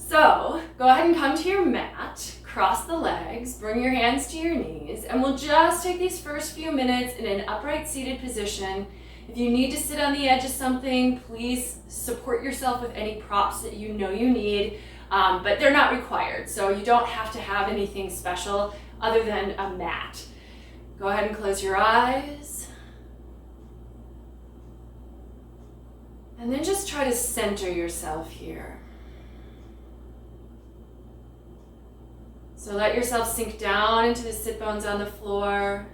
So go ahead and come to your mat, cross the legs, bring your hands to your knees, and we'll just take these first few minutes in an upright seated position. If you need to sit on the edge of something, please support yourself with any props that you know you need, but they're not required, so you don't have to have anything special other than a mat. Go ahead and close your eyes. And then just try to center yourself here. So let yourself sink down into the sit bones on the floor.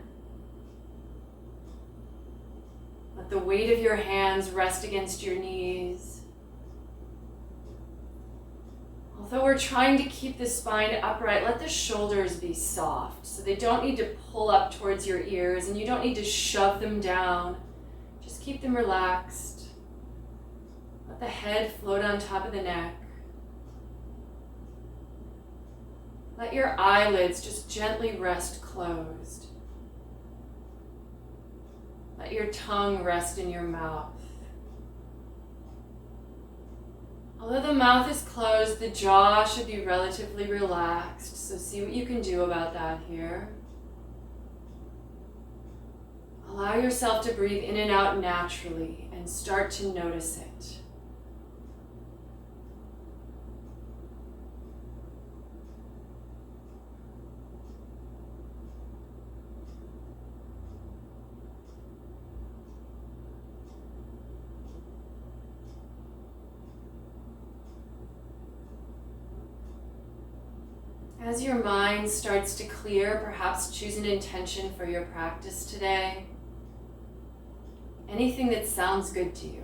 Let the weight of your hands rest against your knees. Although we're trying to keep the spine upright, let the shoulders be soft. So they don't need to pull up towards your ears, and you don't need to shove them down. Just keep them relaxed. Let the head float on top of the neck. Let your eyelids just gently rest closed. Let your tongue rest in your mouth. Although the mouth is closed, the jaw should be relatively relaxed, so see what you can do about that here. Allow yourself to breathe in and out naturally and start to notice it. As your mind starts to clear, perhaps choose an intention for your practice today. Anything that sounds good to you.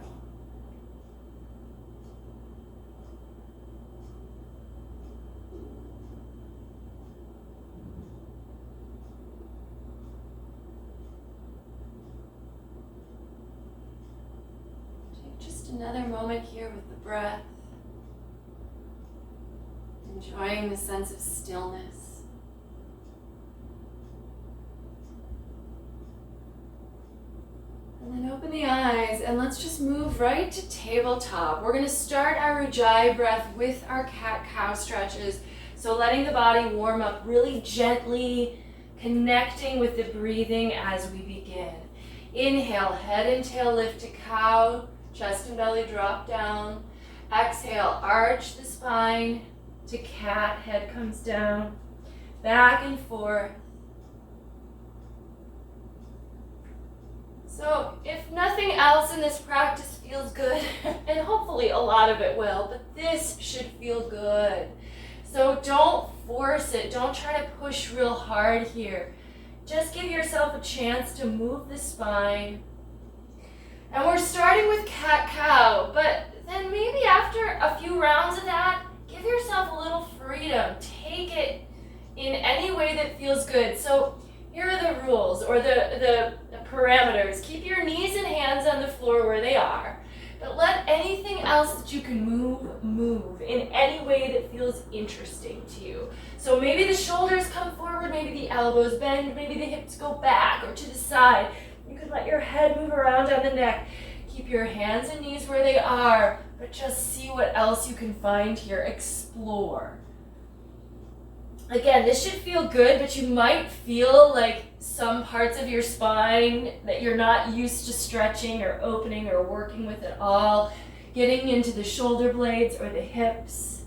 Take just another moment here with the breath. Enjoying the sense of stillness. And then open the eyes and let's just move right to tabletop. We're going to start our Ujjayi breath with our cat-cow stretches. So letting the body warm up really gently, connecting with the breathing as we begin. Inhale, head and tail lift to cow, chest and belly drop down. Exhale, arch the spine. To cat, head comes down, back and forth. So if nothing else in this practice feels good, and hopefully a lot of it will, but this should feel good. So don't force it, don't try to push real hard here. Just give yourself a chance to move the spine. And we're starting with cat-cow, but then maybe after a few rounds of that, give yourself a little freedom. Take it in any way that feels good. So here are the rules or the parameters. Keep your knees and hands on the floor where they are, but let anything else that you can move in any way that feels interesting to you. So maybe the shoulders come forward, maybe the elbows bend, maybe the hips go back or to the side. You can let your head move around on the neck. Keep your hands and knees where they are, but just see what else you can find here. Explore. Again, this should feel good, but you might feel like some parts of your spine that you're not used to stretching or opening or working with at all, getting into the shoulder blades or the hips.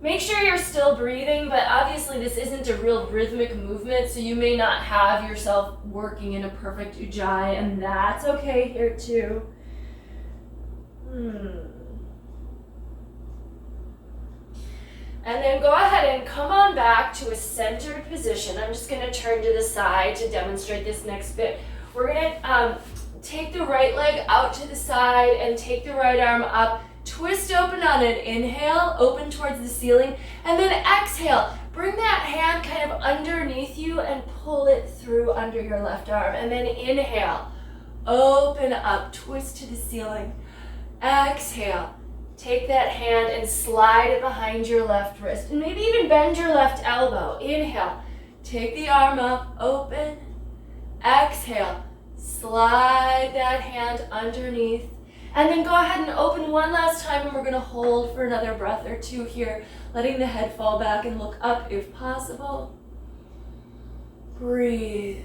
Make sure you're still breathing, but obviously this isn't a real rhythmic movement, so you may not have yourself working in a perfect Ujjayi, and that's okay here too. And then go ahead and come on back to a centered position. I'm just going to turn to the side to demonstrate this next bit. We're going to take the right leg out to the side and take the right arm up. Twist open on an inhale, open towards the ceiling, and then exhale. Bring that hand kind of underneath you and pull it through under your left arm. And then inhale, open up, twist to the ceiling. Exhale, take that hand and slide it behind your left wrist, and maybe even bend your left elbow. Inhale, take the arm up, open. Exhale, slide that hand underneath. And then go ahead and open one last time, and we're gonna hold for another breath or two here, letting the head fall back and look up if possible. Breathe.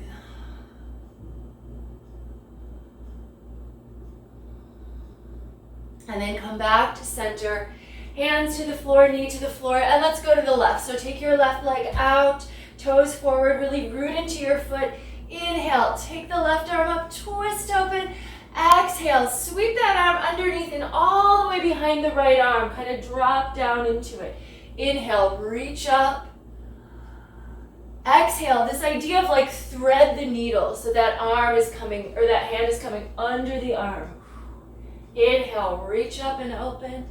And then come back to center. Hands to the floor, knee to the floor, and let's go to the left. So take your left leg out, toes forward, really root into your foot. Inhale, take the left arm up, twist open. Exhale, sweep that arm underneath and all the way behind the right arm. Kind of drop down into it. Inhale, reach up. Exhale, this idea of like thread the needle. So that arm is coming, or that hand is coming under the arm. Inhale, reach up and open.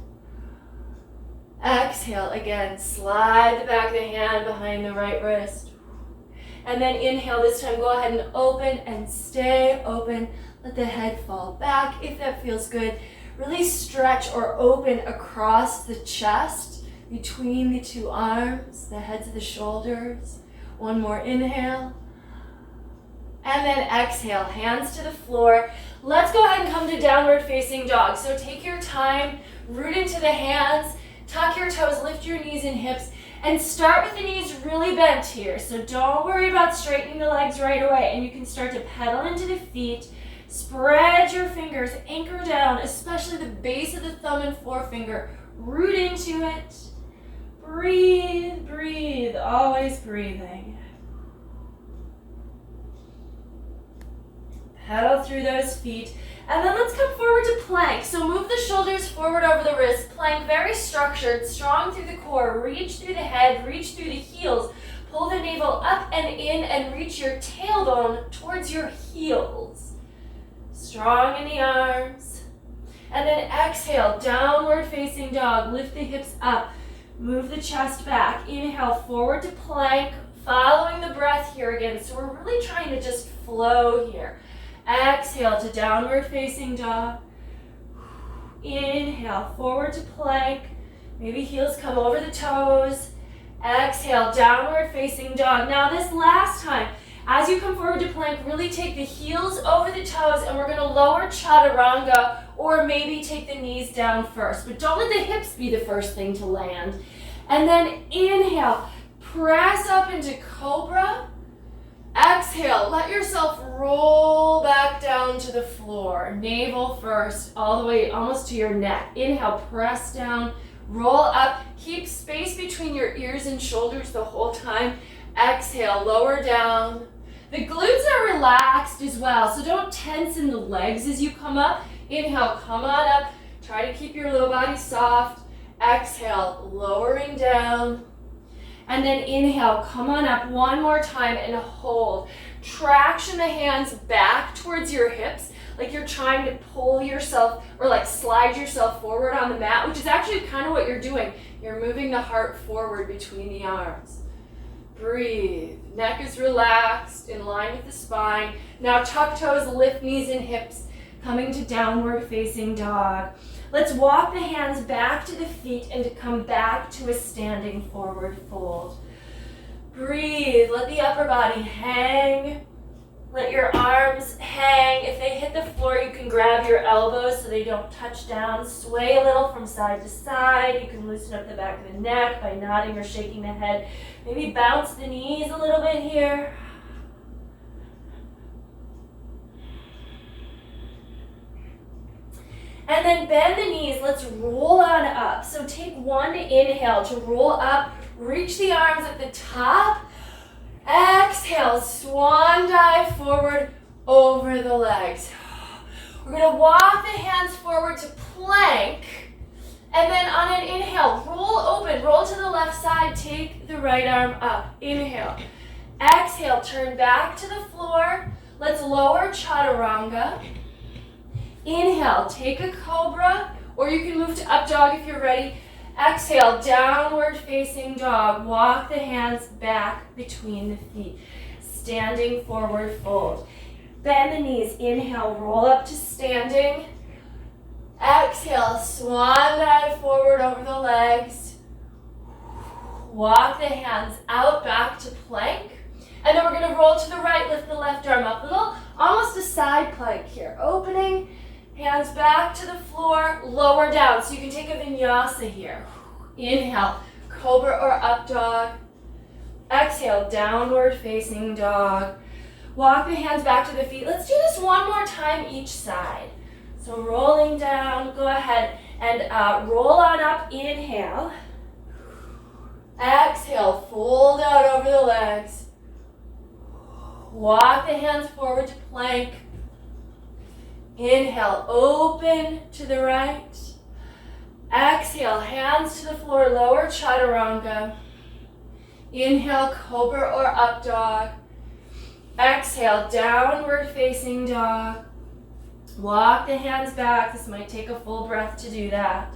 Exhale, again, slide the back of the hand behind the right wrist. And then inhale, this time go ahead and open and stay open. Let the head fall back if that feels good. Really stretch or open across the chest, between the two arms, the heads of the shoulders. One more inhale. And then exhale, hands to the floor. Let's go ahead and come to downward facing dog. So take your time, root into the hands, tuck your toes, lift your knees and hips, and start with the knees really bent here. So don't worry about straightening the legs right away. And you can start to pedal into the feet. Spread your fingers, anchor down, especially the base of the thumb and forefinger. Root into it. Breathe, breathe, always breathing. Pedal through those feet. And then let's come forward to plank. So move the shoulders forward over the wrist. Plank very structured, strong through the core. Reach through the head, reach through the heels. Pull the navel up and in and reach your tailbone towards your heels. Strong in the arms. And then exhale, downward facing dog. Lift the hips up. Move the chest back. Inhale, forward to plank. Following the breath here again. So we're really trying to just flow here. Exhale to downward facing dog. Inhale, forward to plank. Maybe heels come over the toes. Exhale, downward facing dog. Now this last time, as you come forward to plank, really take the heels over the toes, and we're going to lower chaturanga, or maybe take the knees down first. But don't let the hips be the first thing to land. And then inhale, press up into cobra. Exhale, let yourself roll back down to the floor. Navel first, all the way almost to your neck. Inhale, press down, roll up. Keep space between your ears and shoulders the whole time. Exhale, lower down. The glutes are relaxed as well, so don't tense in the legs as you come up. Inhale, come on up. Try to keep your low body soft. Exhale, lowering down. And then inhale, come on up one more time and hold. Traction the hands back towards your hips, like you're trying to pull yourself or like slide yourself forward on the mat, which is actually kind of what you're doing. You're moving the heart forward between the arms. Breathe. Neck is relaxed, in line with the spine. Now tuck toes, lift knees and hips, coming to downward facing dog. Let's walk the hands back to the feet and to come back to a standing forward fold. Breathe. Let the upper body hang. Let your arms hang. If they hit the floor, you can grab your elbows so they don't touch down. Sway a little from side to side. You can loosen up the back of the neck by nodding or shaking the head. Maybe bounce the knees a little bit here. And then bend the knees. Let's roll on up. So take one inhale to roll up. Reach the arms at the top. Exhale, swan dive forward over the legs. We're going to walk the hands forward to plank. And then on an inhale, roll open. Roll to the left side. Take the right arm up. Inhale. Exhale, turn back to the floor. Let's lower chaturanga. Inhale, take a cobra, or you can move to up dog if you're ready. Exhale, downward facing dog. Walk the hands back between the feet. Standing forward fold. Bend the knees. Inhale, roll up to standing. Exhale, swan dive forward over the legs. Walk the hands out back to plank. And then we're going to roll to the right, lift the left arm up. Little, almost a side plank here. Opening. Hands back to the floor, lower down. So you can take a vinyasa here. Inhale, cobra or up dog. Exhale, downward facing dog. Walk the hands back to the feet. Let's do this one more time each side. So rolling down, go ahead and roll on up, inhale. Exhale, fold out over the legs. Walk the hands forward to plank. Inhale, open to the right. Exhale, hands to the floor, lower chaturanga. Inhale, cobra or up dog. Exhale, downward facing dog. Walk the hands back. This might take a full breath to do that.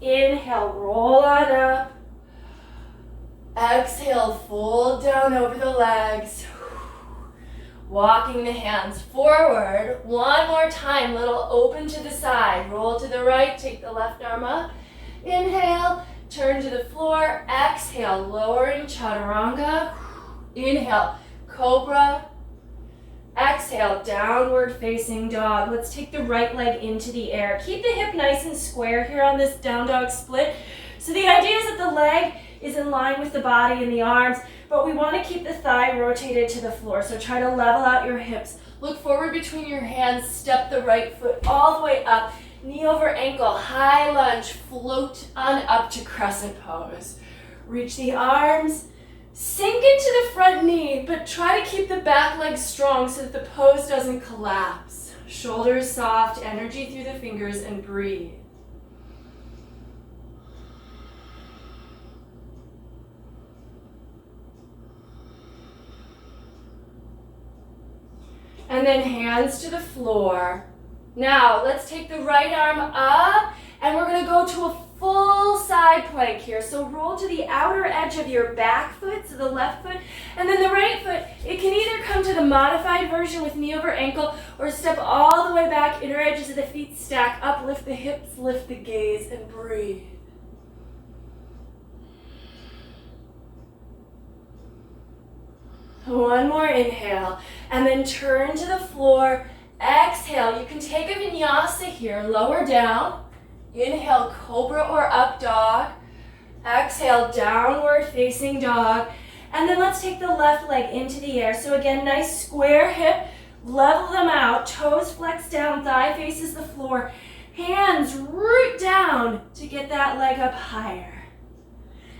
Inhale, roll on up. Exhale, fold down over the legs. Walking the hands forward. One more time, little open to the side. Roll to the right, take the left arm up. Inhale, turn to the floor. Exhale, lowering chaturanga. Inhale, cobra. Exhale, downward facing dog. Let's take the right leg into the air. Keep the hip nice and square here on this down dog split. So the idea is that the leg is in line with the body and the arms, but we want to keep the thigh rotated to the floor. So try to level out your hips. Look forward between your hands, step the right foot all the way up, knee over ankle, high lunge, float on up to crescent pose. Reach the arms, sink into the front knee, but try to keep the back leg strong so that the pose doesn't collapse. Shoulders soft, energy through the fingers, and breathe. And then hands to the floor. Now, let's take the right arm up, and we're gonna go to a full side plank here. So roll to the outer edge of your back foot, so the left foot, and then the right foot, it can either come to the modified version with knee over ankle, or step all the way back, inner edges of the feet stack up, lift the hips, lift the gaze, and breathe. One more inhale, and then turn to the floor. Exhale, you can take a vinyasa here, lower down. Inhale, cobra or up dog. Exhale, downward facing dog. And then let's take the left leg into the air. So again, nice square hip, level them out, toes flex down, thigh faces the floor. Hands root down to get that leg up higher.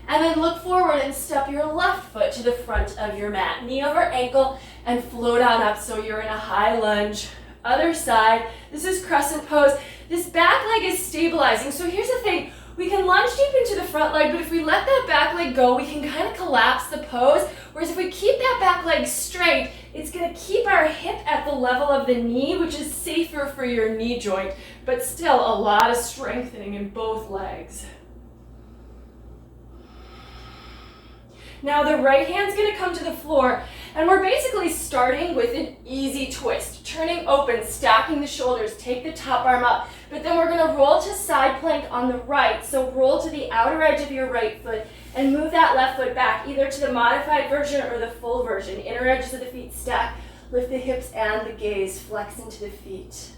And then look forward and step your left foot to the front of your mat. Knee over ankle and float on up so you're in a high lunge. Other side, this is crescent pose. This back leg is stabilizing. So here's the thing, we can lunge deep into the front leg, but if we let that back leg go, we can kind of collapse the pose. Whereas if we keep that back leg straight, it's gonna keep our hip at the level of the knee, which is safer for your knee joint, but still a lot of strengthening in both legs. Now the right hand's gonna come to the floor, and we're basically starting with an easy twist. Turning open, stacking the shoulders, take the top arm up, but then we're gonna roll to side plank on the right. So roll to the outer edge of your right foot and move that left foot back, either to the modified version or the full version. Inner edges of the feet stack, lift the hips and the gaze, flex into the feet.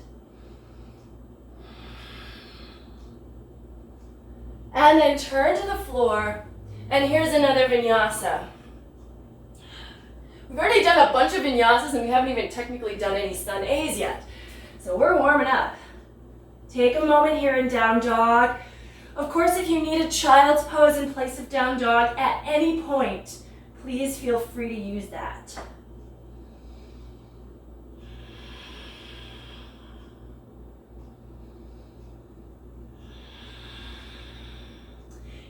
And then turn to the floor. And here's another vinyasa. We've already done a bunch of vinyasas and we haven't even technically done any sun A's yet. So we're warming up. Take a moment here in down dog. Of course, if you need a child's pose in place of down dog at any point, please feel free to use that.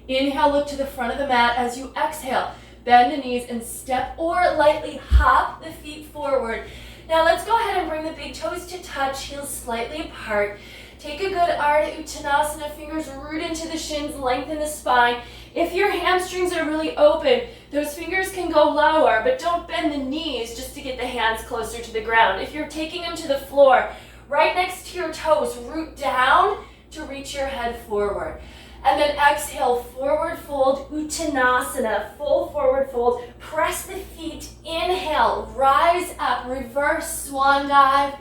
Inhale, look to the front of the mat. As you exhale, bend the knees and step or lightly hop the feet forward. Now let's go ahead and bring the big toes to touch, heels slightly apart. Take a good Ardha Uttanasana, fingers root into the shins, lengthen the spine. If your hamstrings are really open, those fingers can go lower, but don't bend the knees just to get the hands closer to the ground. If you're taking them to the floor, right next to your toes, root down to reach your head forward. And then exhale, forward fold, Uttanasana, full forward fold. Press the feet, inhale, rise up, reverse swan dive.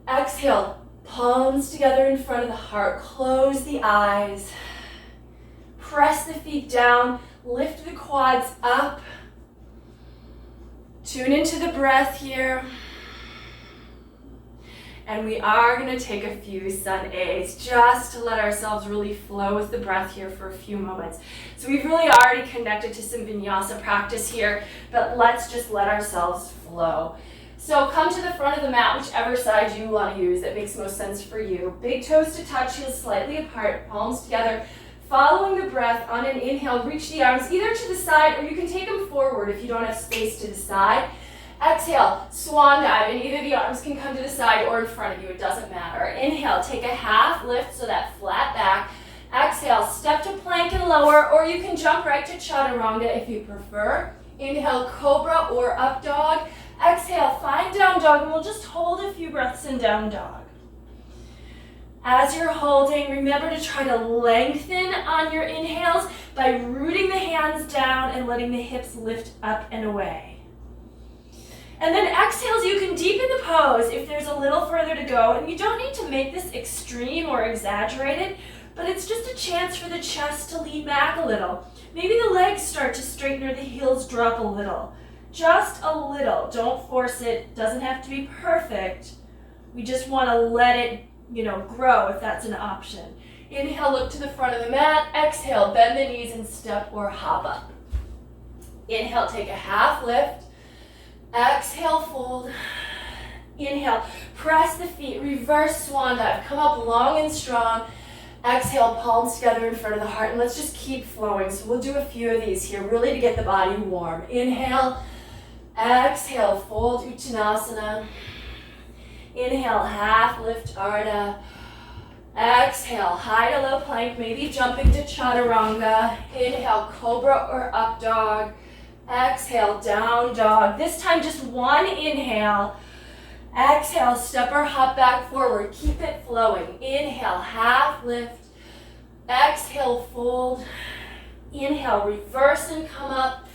Exhale, Palms together in front of the heart. Close the eyes. Press the feet down. Lift the quads up. Tune into the breath here. And we are going to take a few sun A's just to let ourselves really flow with the breath here for a few moments. So we've really already connected to some vinyasa practice here, but let's just let ourselves flow. So come to the front of the mat, whichever side you want to use that makes most sense for you. Big toes to touch, heels slightly apart, palms together. Following the breath, on an inhale, reach the arms either to the side or you can take them forward if you don't have space to the side. Exhale, swan dive, and either the arms can come to the side or in front of you, it doesn't matter. Inhale, take a half lift, so that flat back. Exhale, step to plank and lower, or you can jump right to chaturanga if you prefer. Inhale, cobra or up dog. Exhale, find down dog, and we'll just hold a few breaths in down dog. As you're holding, remember to try to lengthen on your inhales by rooting the hands down and letting the hips lift up and away. And then exhales, you can deepen the pose if there's a little further to go, and you don't need to make this extreme or exaggerated, but it's just a chance for the chest to lean back a little. Maybe the legs start to straighten or the heels drop a little. Just a little. Don't force it. Doesn't have to be perfect. We just want to let it, grow if that's an option. Inhale, look to the front of the mat. Exhale, bend the knees and step or hop up. Inhale, take a half lift. Exhale, fold. Inhale, press the feet, reverse swan dive. Come up long and strong. Exhale, palms together in front of the heart. And let's just keep flowing. So we'll do a few of these here, really to get the body warm. Inhale, exhale, fold Uttanasana. Inhale, half lift Ardha. Exhale, high to low plank, maybe jumping to chaturanga. Inhale, cobra or up dog. Exhale, down dog. This time just one inhale. Exhale, step or hop back forward. Keep it flowing. Inhale, half lift. Exhale, fold. Inhale, reverse and come up.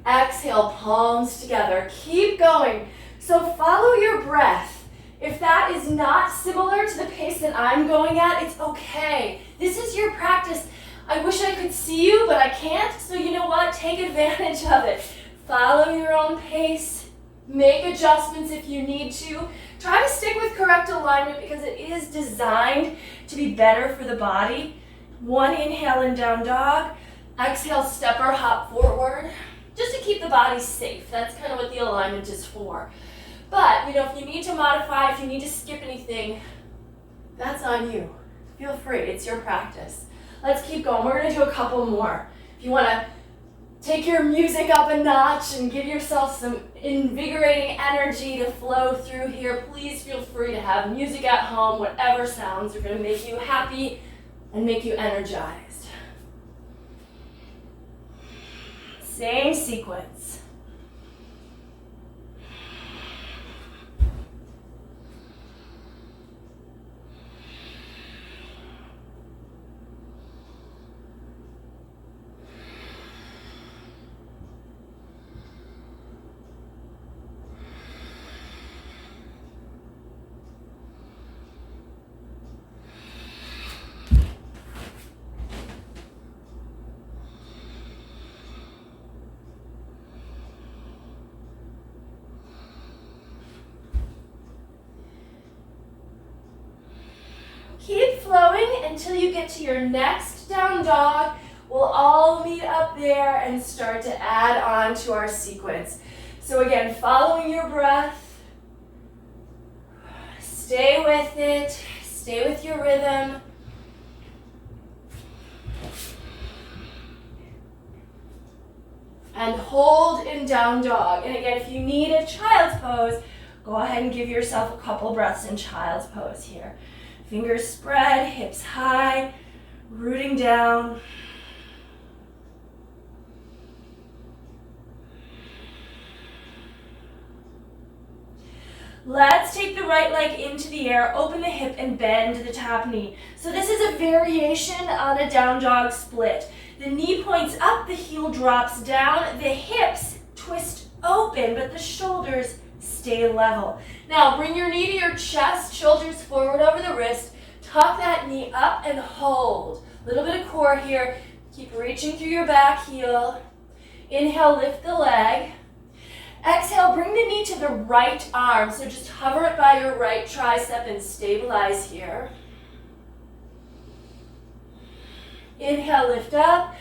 Exhale, palms together. Keep going. So follow your breath. If that is not similar to the pace that I'm going at, it's okay. This is your practice. I wish I could see you, but I can't, so you know what? Take advantage of it. Follow your own pace. Make adjustments if you need to. Try to stick with correct alignment because it is designed to be better for the body. One inhale in down dog. Exhale, step or hop forward. Just to keep the body safe. That's kind of what the alignment is for. But, if you need to modify, if you need to skip anything, that's on you. Feel free. It's your practice. Let's keep going. We're going to do a couple more. If you want to take your music up a notch and give yourself some invigorating energy to flow through here, please feel free to have music at home, whatever sounds are going to make you happy and make you energized. Same sequence. Keep flowing until you get to your next down dog. We'll all meet up there and start to add on to our sequence. So again, following your breath, stay with it, stay with your rhythm. And hold in down dog. And again, if you need a child's pose, go ahead and give yourself a couple breaths in child's pose here. Fingers spread, hips high, rooting down. Let's take the right leg into the air, open the hip and bend the top knee. So this is a variation on a down dog split. The knee points up, the heel drops down, the hips twist open, but the shoulders stay level. Now bring your knee to your chest, shoulders forward over the wrist. Tuck that knee up and hold. A little bit of core here. Keep reaching through your back heel. Inhale, lift the leg. Exhale, bring the knee to the right arm. So just hover it by your right tricep and stabilize here. Inhale, lift up.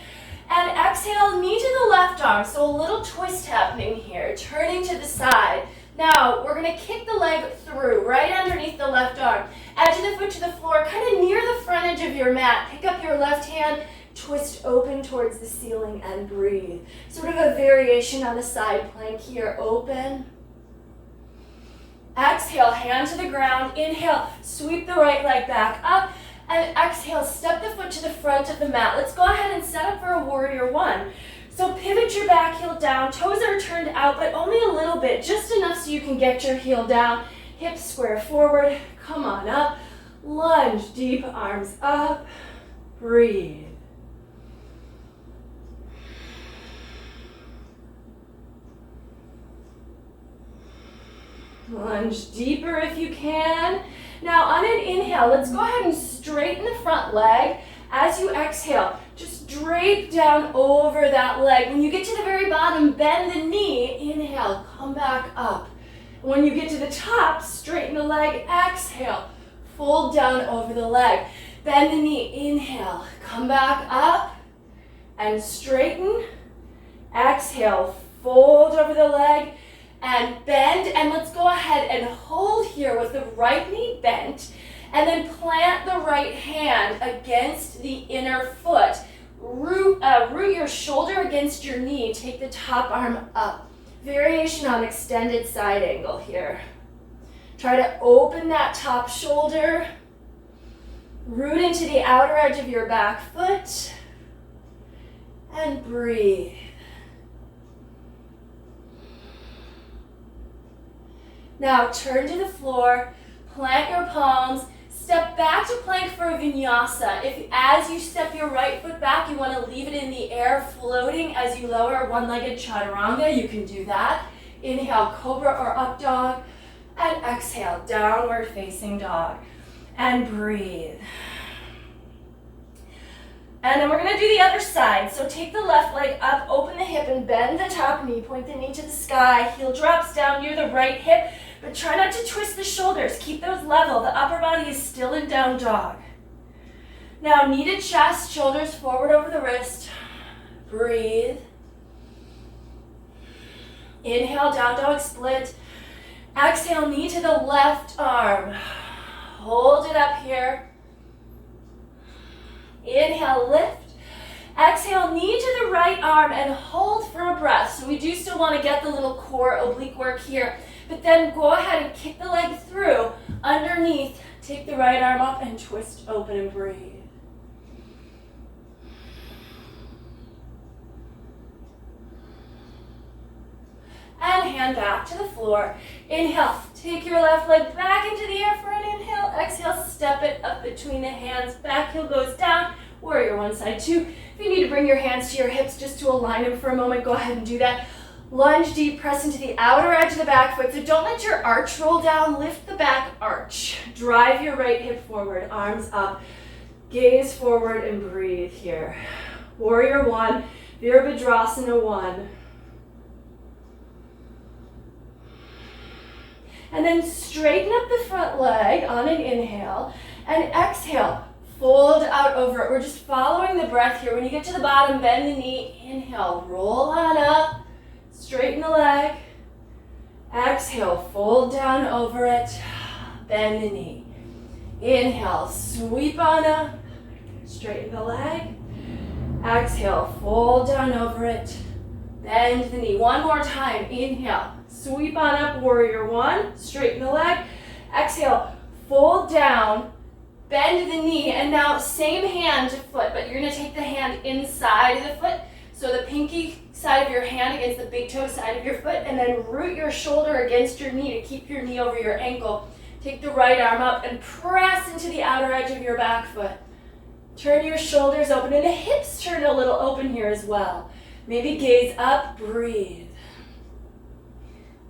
And exhale, knee to the left arm. So a little twist happening here, turning to the side. Now, we're going to kick the leg through, right underneath the left arm. Edge of the foot to the floor, kind of near the front edge of your mat. Pick up your left hand, twist open towards the ceiling, and breathe. Sort of a variation on a side plank here. Open. Exhale, hand to the ground. Inhale, sweep the right leg back up. And exhale, step the foot to the front of the mat. Let's go ahead and set up for a warrior one. So pivot your back heel down. Toes are turned out, but only a little bit, just enough so you can get your heel down. Hips square forward. Come on up. Lunge, deep arms up. Breathe. Lunge deeper if you can. Now on an inhale, let's go ahead and straighten the front leg. As you exhale, just drape down over that leg. When you get to the very bottom, bend the knee. Inhale, come back up. When you get to the top, straighten the leg. Exhale, fold down over the leg. Bend the knee. Inhale, come back up and straighten. Exhale, fold over the leg. And bend, and let's go ahead and hold here with the right knee bent, and then plant the right hand against the inner foot. Root your shoulder against your knee, take the top arm up. Variation on extended side angle here. Try to open that top shoulder, root into the outer edge of your back foot, and breathe. Now turn to the floor, plant your palms, step back to plank for a vinyasa. If as you step your right foot back, you want to leave it in the air floating as you lower one-legged chaturanga, you can do that. Inhale, cobra or up dog, and exhale, downward facing dog. And breathe. And then we're going to do the other side. So take the left leg up, open the hip, and bend the top knee. Point the knee to the sky. Heel drops down near the right hip, but try not to twist the shoulders. Keep those level. The upper body is still in down dog. Now, knee to chest, shoulders forward over the wrist. Breathe. Inhale, down dog split. Exhale, knee to the left arm. Hold it up here. Inhale, lift. Exhale, knee to the right arm and hold for a breath. So we do still want to get the little core oblique work here, but then go ahead and kick the leg through underneath. Take the right arm up and twist open and breathe. And hand back to the floor. Inhale, take your left leg back into the air for an inhale. Exhale, step it up between the hands. Back heel goes down. Warrior one, side two. If you need to bring your hands to your hips just to align them for a moment, go ahead and do that. Lunge deep, press into the outer edge of the back foot. So don't let your arch roll down. Lift the back arch. Drive your right hip forward, arms up. Gaze forward and breathe here. Warrior one, Virabhadrasana one. And then straighten up the front leg on an inhale, and exhale, fold out over it. We're just following the breath here. When you get to the bottom, bend the knee, inhale, roll on up, straighten the leg, exhale, fold down over it, bend the knee. Inhale, sweep on up, straighten the leg, exhale, fold down over it, bend the knee. One more time, inhale. Sweep on up, warrior one, straighten the leg. Exhale, fold down, bend the knee, and now same hand to foot, but you're gonna take the hand inside of the foot, so the pinky side of your hand against the big toe side of your foot, and then root your shoulder against your knee to keep your knee over your ankle. Take the right arm up and press into the outer edge of your back foot. Turn your shoulders open, and the hips turn a little open here as well. Maybe gaze up, breathe.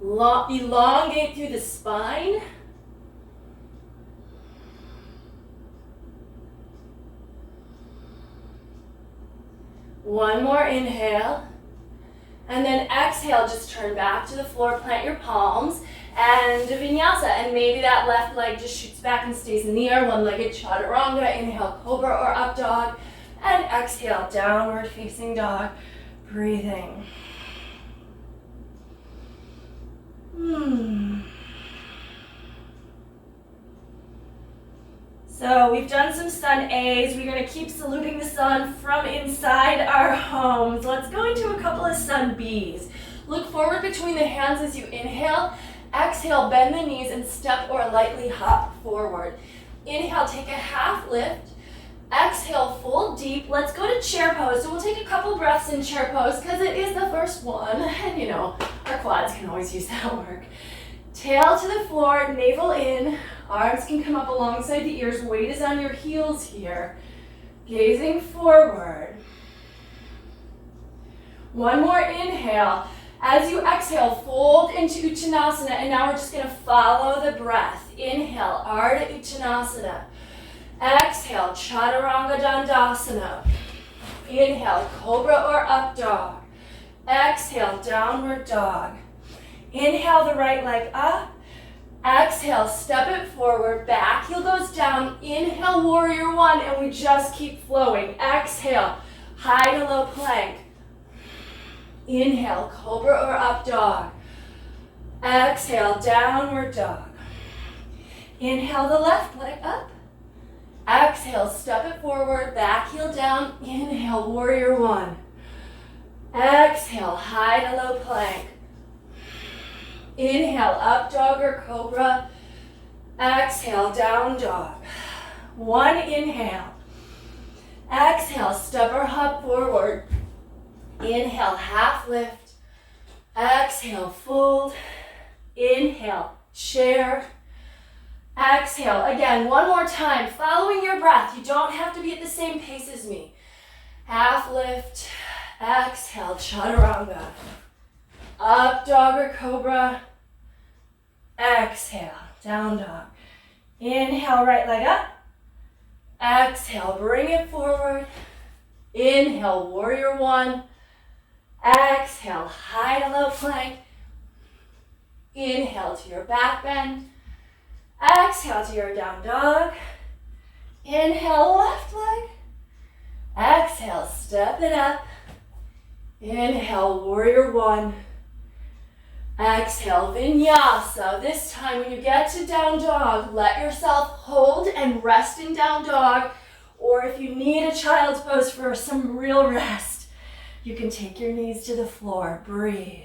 Elongate through the spine. One more inhale. And then exhale, just turn back to the floor, plant your palms, and vinyasa. And maybe that left leg just shoots back and stays in the air, one-legged chaturanga. Inhale, cobra or up dog. And exhale, downward facing dog. Breathing. So we've done some sun A's. We're going to keep saluting the sun from inside our homes. Let's go into a couple of sun B's. Look forward between the hands as you inhale. Exhale, bend the knees and step or lightly hop forward. Inhale, take a half lift. Exhale, fold deep. Let's go to chair pose. So we'll take a couple breaths in chair pose because it is the first one. And you know, our quads can always use that work. Tail to the floor, navel in. Arms can come up alongside the ears. Weight is on your heels here. Gazing forward. One more inhale. As you exhale, fold into Uttanasana. And now we're just going to follow the breath. Inhale, Ardha Uttanasana. Exhale, Chaturanga Dandasana. Inhale, Cobra or Up Dog. Exhale, Downward Dog. Inhale the right leg up. Exhale, step it forward. Back heel goes down. Inhale, Warrior One, and we just keep flowing. Exhale, high to low plank. Inhale, Cobra or Up Dog. Exhale, Downward Dog. Inhale the left leg up. Exhale, step it forward, back heel down. Inhale, Warrior One. Exhale, high to low plank. Inhale, up dog or cobra. Exhale, down dog. One inhale. Exhale, step or hop forward. Inhale, half lift. Exhale, fold. Inhale, chair. Exhale, again, one more time, following your breath. You don't have to be at the same pace as me. Half lift, exhale, chaturanga. Up dog or cobra. Exhale, down dog. Inhale, right leg up. Exhale, bring it forward. Inhale, Warrior One. Exhale, high to low plank. Inhale to your back bend. Exhale to your down dog. Inhale, left leg. Exhale, step it up. Inhale, Warrior One. Exhale, vinyasa. This time when you get to down dog, let yourself hold and rest in down dog. Or if you need a child's pose for some real rest, you can take your knees to the floor. Breathe.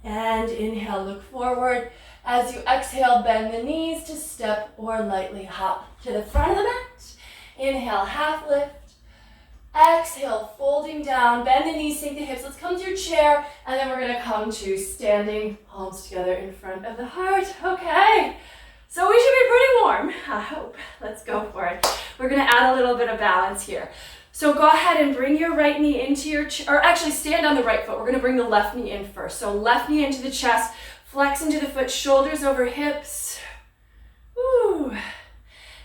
And inhale, look forward. As you exhale, bend the knees to step or lightly hop to the front of the mat. Inhale, half lift. Exhale, folding down. Bend the knees, sink the hips. Let's come to your chair, and then we're going to come to standing, palms together in front of the heart. Okay, so we should be pretty warm, I hope. Let's go for it. We're going to add a little bit of balance here. So go ahead and bring your right knee into your chest, or actually stand on the right foot. We're going to bring the left knee in first. So left knee into the chest, flex into the foot, shoulders over hips. Woo.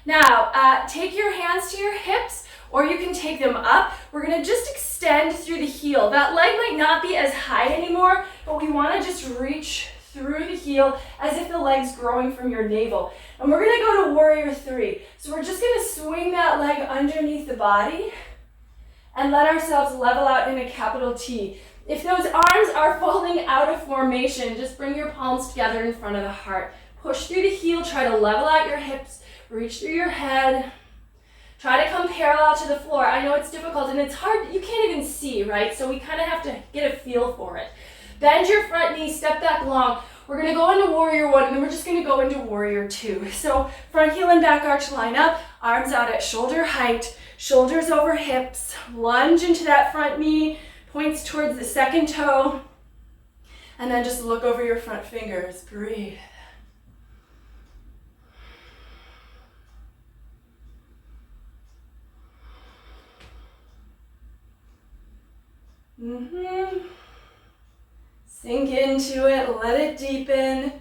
Now, take your hands to your hips, or you can take them up. We're going to just extend through the heel. That leg might not be as high anymore, but we want to just reach through the heel as if the leg's growing from your navel. And we're going to go to Warrior Three. So we're just going to swing that leg underneath the body and let ourselves level out in a capital T. If those arms are falling out of formation, just bring your palms together in front of the heart. Push through the heel, try to level out your hips, reach through your head. Try to come parallel to the floor. I know it's difficult and it's hard, you can't even see, right? So we kind of have to get a feel for it. Bend your front knee, step back long. We're gonna go into Warrior One, and then we're just gonna go into Warrior Two. So front heel and back arch line up, arms out at shoulder height, shoulders over hips, lunge into that front knee, points towards the second toe. And then just look over your front fingers, breathe. Sink into it, let it deepen,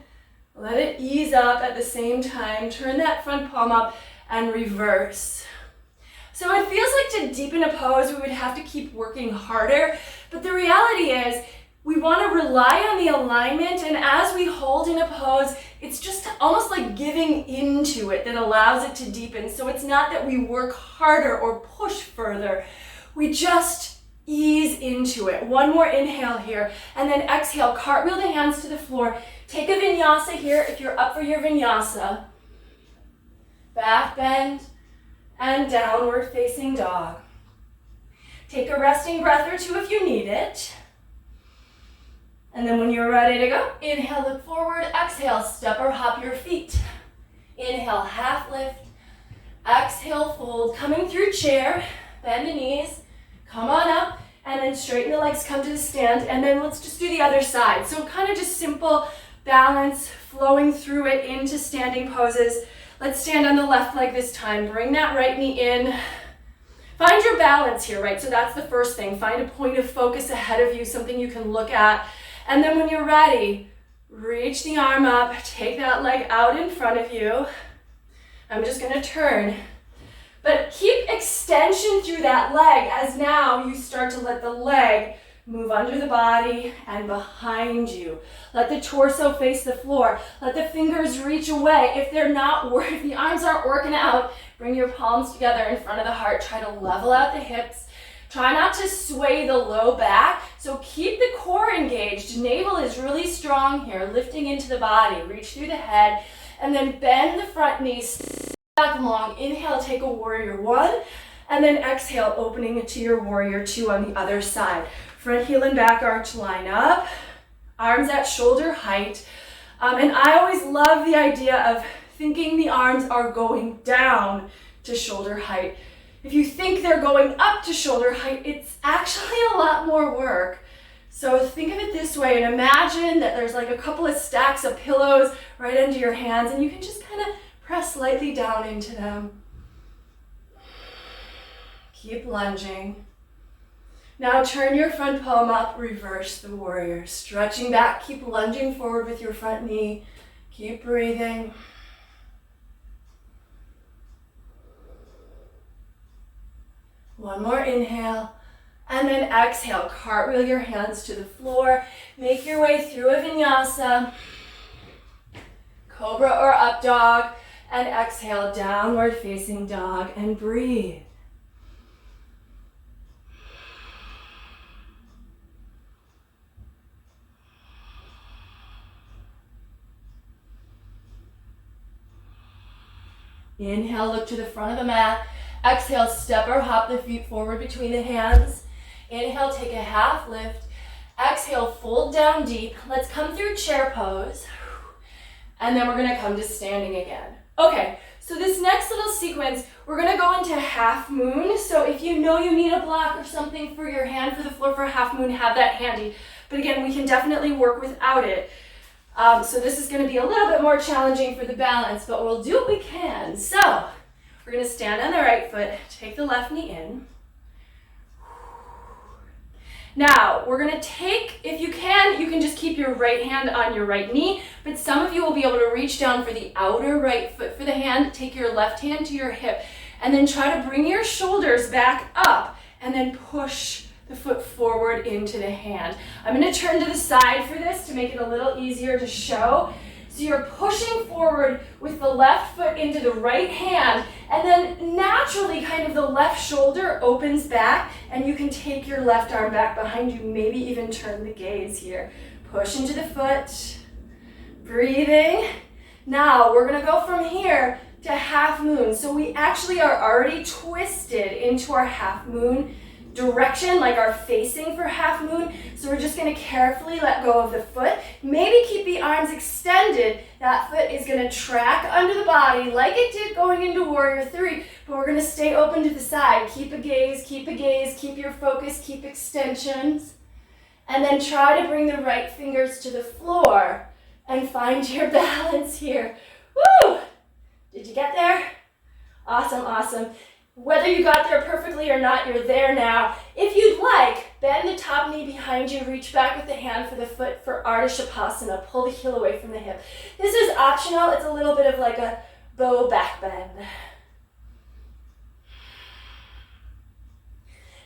let it ease up at the same time. Turn that front palm up and reverse. So it feels like to deepen a pose, we would have to keep working harder, but the reality is we want to rely on the alignment, and as we hold in a pose, it's just almost like giving into it that allows it to deepen. So it's not that we work harder or push further, we just ease into it. One more inhale here, and then exhale, cartwheel the hands to the floor. Take a vinyasa here if you're up for your vinyasa. Back bend and downward facing dog. Take a resting breath or two if you need it. And then when you're ready to go, inhale, look forward, exhale, step or hop your feet. Inhale, half lift. Exhale, fold, coming through chair, bend the knees, come on up, and then straighten the legs, come to the stand, and then let's just do the other side. So kind of just simple balance, flowing through it into standing poses. Let's stand on the left leg this time. Bring that right knee in. Find your balance here, right? So that's the first thing. Find a point of focus ahead of you, something you can look at. And then when you're ready, reach the arm up, take that leg out in front of you. I'm just gonna turn. But keep extension through that leg as now you start to let the leg move under the body and behind you. Let the torso face the floor. Let the fingers reach away. If the arms aren't working out, bring your palms together in front of the heart. Try to level out the hips. Try not to sway the low back. So keep the core engaged. Navel is really strong here, lifting into the body. Reach through the head and then bend the front knees back long. Inhale, take a warrior one, and then exhale, opening it to your warrior two on the other side. Front heel and back arch line up, arms at shoulder height. And I always love the idea of thinking the arms are going down to shoulder height. If you think they're going up to shoulder height, it's actually a lot more work. So think of it this way and imagine that there's like a couple of stacks of pillows right under your hands, and you can just kind of press lightly down into them. Keep lunging. Now turn your front palm up, reverse the warrior. Stretching back, keep lunging forward with your front knee. Keep breathing. One more inhale. And then exhale, cartwheel your hands to the floor. Make your way through a vinyasa. Cobra or up dog. And exhale, downward facing dog, and breathe. Inhale, look to the front of the mat. Exhale, step or hop the feet forward between the hands. Inhale, take a half lift. Exhale, fold down deep. Let's come through chair pose. And then we're gonna come to standing again. Okay, so this next little sequence, we're gonna go into half moon. So if you know you need a block or something for your hand for the floor for half moon, have that handy. But again, we can definitely work without it. So this is gonna be a little bit more challenging for the balance, but we'll do what we can. So we're gonna stand on the right foot, take the left knee in. Now, we're gonna take, if you can just keep your right hand on your right knee, but some of you will be able to reach down for the outer right foot for the hand, take your left hand to your hip, and then try to bring your shoulders back up, and then push the foot forward into the hand. I'm gonna turn to the side for this to make it a little easier to show. So you're pushing forward with the left foot into the right hand, and then naturally kind of the left shoulder opens back, and you can take your left arm back behind you, maybe even turn the gaze here. Push into the foot, breathing. Now we're gonna go from here to half moon. So we actually are already twisted into our half moon direction, like our facing for half moon. So we're just gonna carefully let go of the foot. Maybe keep the arms extended. That foot is gonna track under the body like it did going into warrior three, but we're gonna stay open to the side. Keep a gaze, keep your focus, keep extensions. And then try to bring the right fingers to the floor and find your balance here. Woo! Did you get there? Awesome, awesome. Whether you got there perfectly or not, you're there now. If you'd like, bend the top knee behind you, reach back with the hand for the foot for Ardha Shavasana. Pull the heel away from the hip. This is optional. It's a little bit of like a bow back bend.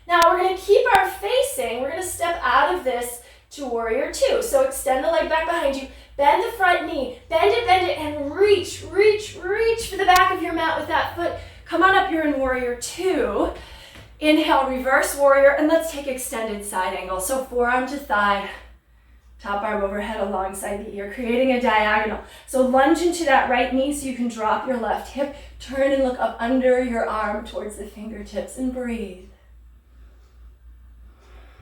Now we're going to keep our facing. We're going to step out of this to warrior two. So extend the leg back behind you. Bend the front knee. Bend it, and reach, reach, reach for the back of your mat with that foot. Come on up, you're in warrior two. Inhale, reverse warrior, and let's take extended side angle. So forearm to thigh, top arm overhead alongside the ear, creating a diagonal. So lunge into that right knee so you can drop your left hip. Turn and look up under your arm towards the fingertips and breathe.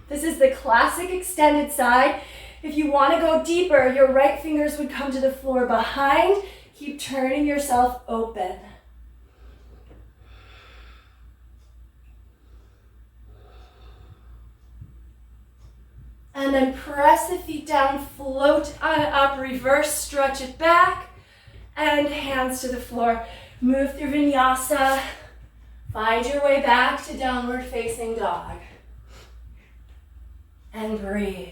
This is the classic extended side. If you want to go deeper, your right fingers would come to the floor behind. Keep turning yourself open. And then press the feet down, float on up, reverse, stretch it back, and hands to the floor. Move through vinyasa. Find your way back to downward facing dog. And breathe.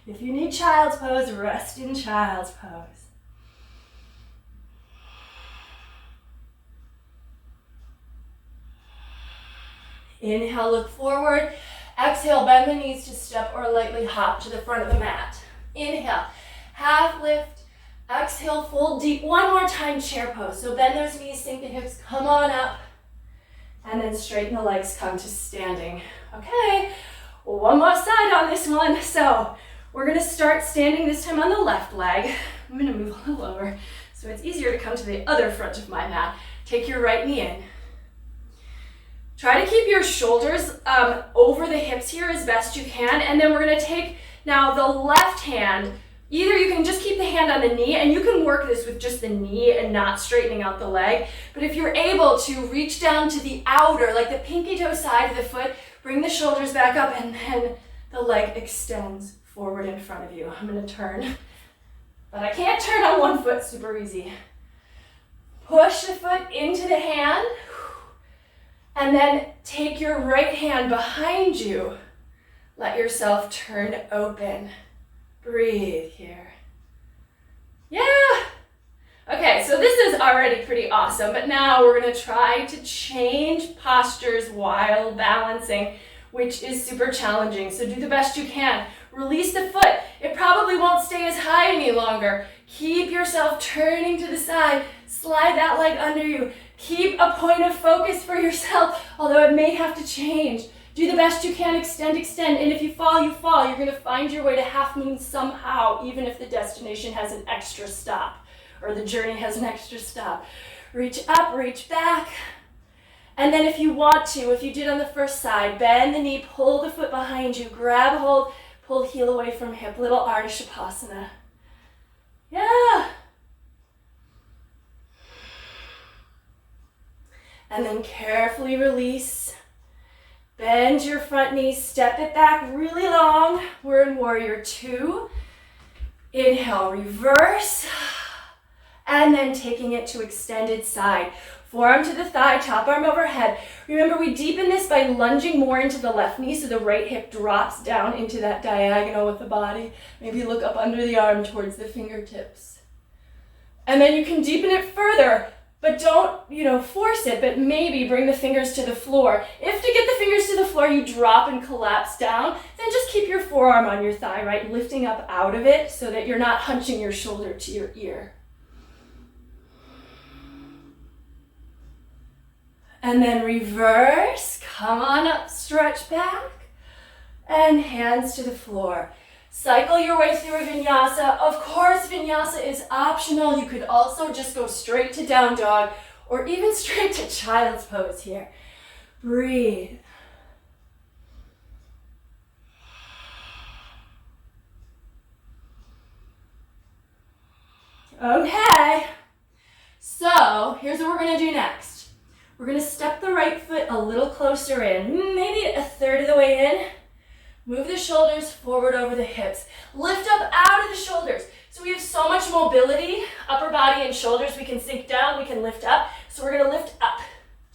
If you need child's pose, rest in child's pose. Inhale, look forward. Exhale, bend the knees to step or lightly hop to the front of the mat. Inhale, half lift. Exhale, fold deep. One more time, chair pose. So bend those knees, sink the hips, come on up. And then straighten the legs, come to standing. Okay, one more side on this one. So we're gonna start standing this time on the left leg. I'm gonna move a little over so it's easier to come to the other front of my mat. Take your right knee in. Try to keep your shoulders over the hips here as best you can. And then we're gonna take now the left hand. Either you can just keep the hand on the knee, and you can work this with just the knee and not straightening out the leg. But if you're able to reach down to the outer, like the pinky toe side of the foot, bring the shoulders back up, and then the leg extends forward in front of you. I'm gonna turn, but I can't turn on one foot, super easy. Push the foot into the hand, and then take your right hand behind you. Let yourself turn open. Breathe here. Yeah. Okay, so this is already pretty awesome, but now we're gonna try to change postures while balancing, which is super challenging. So do the best you can. Release the foot. It probably won't stay as high any longer. Keep yourself turning to the side. Slide that leg under you. Keep a point of focus for yourself, although it may have to change. Do the best you can, extend, extend. And if you fall, you fall. You're gonna find your way to half moon somehow, even if the destination has an extra stop or the journey has an extra stop. Reach up, reach back. And then if you want to, if you did on the first side, bend the knee, pull the foot behind you, grab hold, pull heel away from hip, little Ardha Shavasana. Yeah. And then carefully release. Bend your front knee, step it back really long. We're in warrior two. Inhale, reverse. And then taking it to extended side. Forearm to the thigh, top arm overhead. Remember, we deepen this by lunging more into the left knee so the right hip drops down into that diagonal with the body. Maybe look up under the arm towards the fingertips. And then you can deepen it further, but don't, force it, but maybe bring the fingers to the floor. If to get the fingers to the floor you drop and collapse down, then just keep your forearm on your thigh, right? Lifting up out of it so that you're not hunching your shoulder to your ear. And then reverse, come on up, stretch back, and hands to the floor. Cycle your way through a vinyasa. Of course, vinyasa is optional. You could also just go straight to down dog or even straight to child's pose here. Breathe. Okay, so here's what we're gonna do next. We're gonna step the right foot a little closer in, maybe a third of the way in. Move the shoulders forward over the hips. Lift up out of the shoulders. So we have so much mobility, upper body and shoulders. We can sink down, we can lift up. So we're gonna lift up.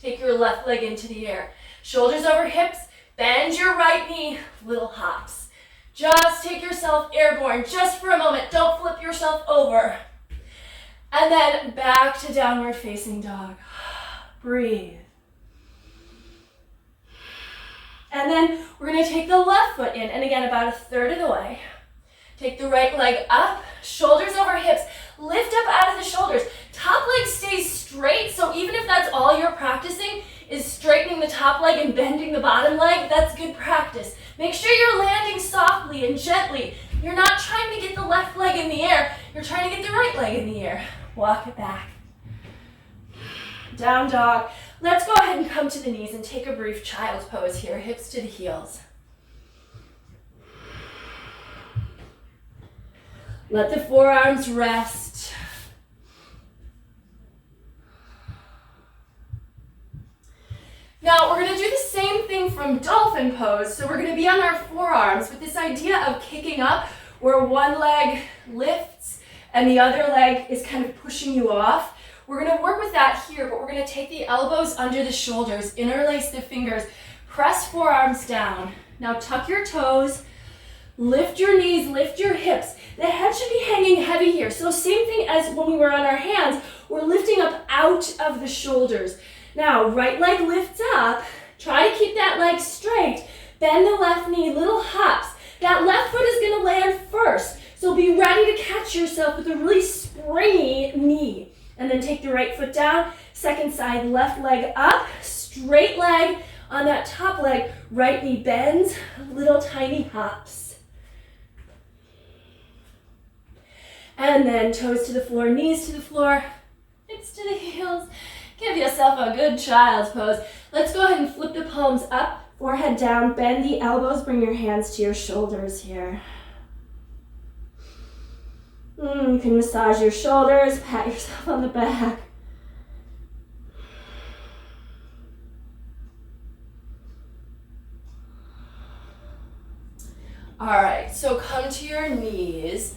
Take your left leg into the air. Shoulders over hips, bend your right knee, little hops. Just take yourself airborne, just for a moment. Don't flip yourself over. And then back to downward facing dog. Breathe. And then we're gonna take the left foot in, and again, about a third of the way. Take the right leg up, shoulders over hips, lift up out of the shoulders. Top leg stays straight, so even if that's all you're practicing is straightening the top leg and bending the bottom leg, that's good practice. Make sure you're landing softly and gently. You're not trying to get the left leg in the air, you're trying to get the right leg in the air. Walk it back. Down dog. Let's go ahead and come to the knees and take a brief child's pose here, hips to the heels. Let the forearms rest. Now we're going to do the same thing from dolphin pose. So we're going to be on our forearms with this idea of kicking up where one leg lifts and the other leg is kind of pushing you off. We're going to work with that here, but we're going to take the elbows under the shoulders, interlace the fingers, press forearms down. Now tuck your toes, lift your knees, lift your hips. The head should be hanging heavy here. So same thing as when we were on our hands, we're lifting up out of the shoulders. Now, right leg lifts up. Try to keep that leg straight. Bend the left knee, little hops. That left foot is going to land first. So be ready to catch yourself with a really springy knee. And then take the right foot down. Second side, left leg up. Straight leg on that top leg. Right knee bends, little tiny hops. And then toes to the floor, knees to the floor, hips to the heels. Give yourself a good child's pose. Let's go ahead and flip the palms up, forehead down, bend the elbows, bring your hands to your shoulders here. You can massage your shoulders, pat yourself on the back. All right, so come to your knees.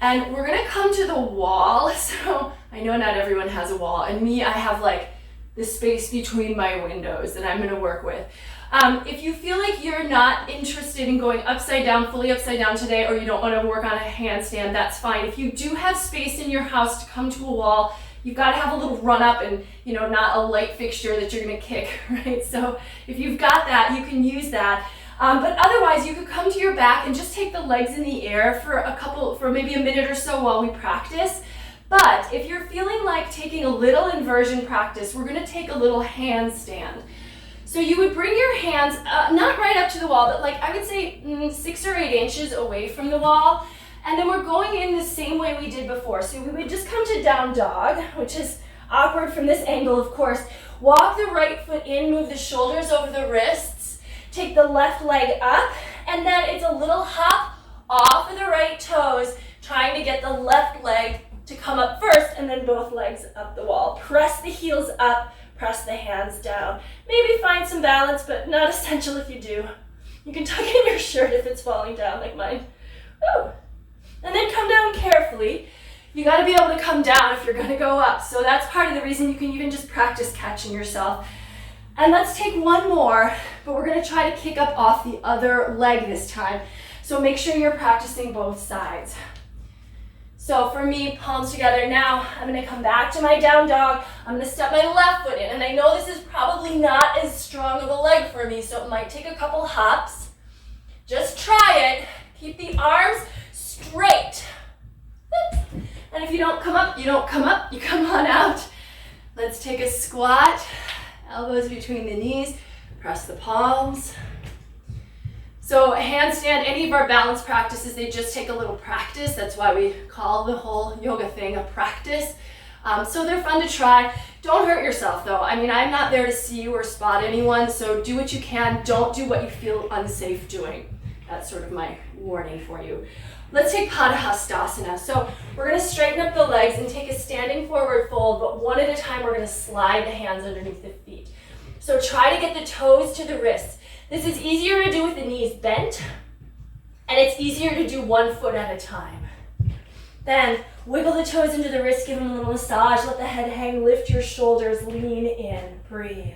And we're gonna come to the wall. So I know not everyone has a wall, and me, I have like the space between my windows that I'm gonna work with. If you feel like you're not interested in going upside down, fully upside down today, or you don't wanna work on a handstand, that's fine. If you do have space in your house to come to a wall, you've gotta have a little run up and, you know, not a light fixture that you're gonna kick, right? So if you've got that, you can use that. But otherwise, you could come to your back and just take the legs in the air for maybe a minute or so while we practice. But if you're feeling like taking a little inversion practice, we're gonna take a little handstand. So you would bring your hands, not right up to the wall, but like I would say 6 or 8 inches away from the wall. And then we're going in the same way we did before. So we would just come to down dog, which is awkward from this angle, of course. Walk the right foot in, move the shoulders over the wrists. Take the left leg up, and then it's a little hop off of the right toes, trying to get the left leg to come up first, and then both legs up the wall. Press the heels up, press the hands down. Maybe find some balance, but not essential if you do. You can tuck in your shirt if it's falling down like mine. Woo. And then come down carefully. You gotta be able to come down if you're gonna go up. So that's part of the reason you can even just practice catching yourself. And let's take one more, but we're gonna try to kick up off the other leg this time. So make sure you're practicing both sides. So for me, palms together. Now I'm gonna come back to my down dog. I'm gonna step my left foot in. And I know this is probably not as strong of a leg for me, so it might take a couple hops. Just try it. Keep the arms straight. And if you don't come up, you don't come up, you come on out. Let's take a squat. Elbows between the knees, press the palms. So a handstand, any of our balance practices, they just take a little practice. That's why we call the whole yoga thing a practice. So they're fun to try. Don't hurt yourself though. I mean, I'm not there to see you or spot anyone, so do what you can. Don't do what you feel unsafe doing. That's sort of my warning for you. Let's take Padahastasana. So we're going to straighten up the legs and take a standing forward fold, but one at a time we're going to slide the hands underneath the feet. So try to get the toes to the wrists. This is easier to do with the knees bent, and it's easier to do one foot at a time. Then wiggle the toes into the wrists, give them a little massage, let the head hang, lift your shoulders, lean in, breathe.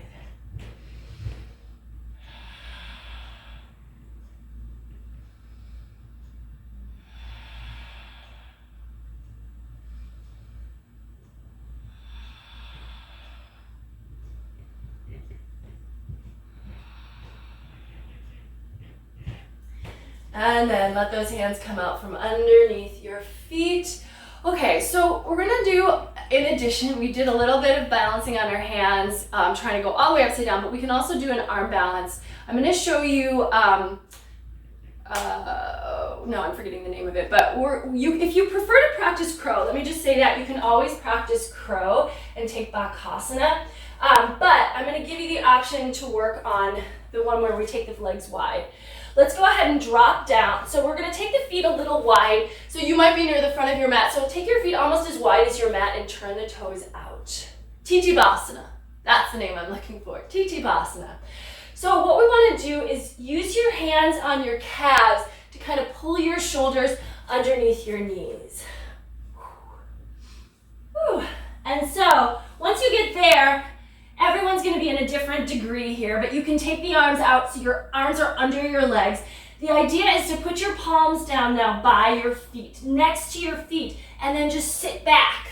And then let those hands come out from underneath your feet. Okay, so we're gonna do, in addition, we did a little bit of balancing on our hands, trying to go all the way upside down, but we can also do an arm balance. I'm gonna show you, no, I'm forgetting the name of it, but if you prefer to practice crow, let me just say that you can always practice crow and take Bakasana, but I'm gonna give you the option to work on the one where we take the legs wide. Let's go ahead and drop down. So we're going to take the feet a little wide. So you might be near the front of your mat. So take your feet almost as wide as your mat and turn the toes out. Titibhasana. That's the name I'm looking for. Titibhasana. So what we want to do is use your hands on your calves to kind of pull your shoulders underneath your knees. Whew. And so once you get there, everyone's going to be in a different degree here, but you can take the arms out so your arms are under your legs. The idea is to put your palms down now by your feet, next to your feet, and then just sit back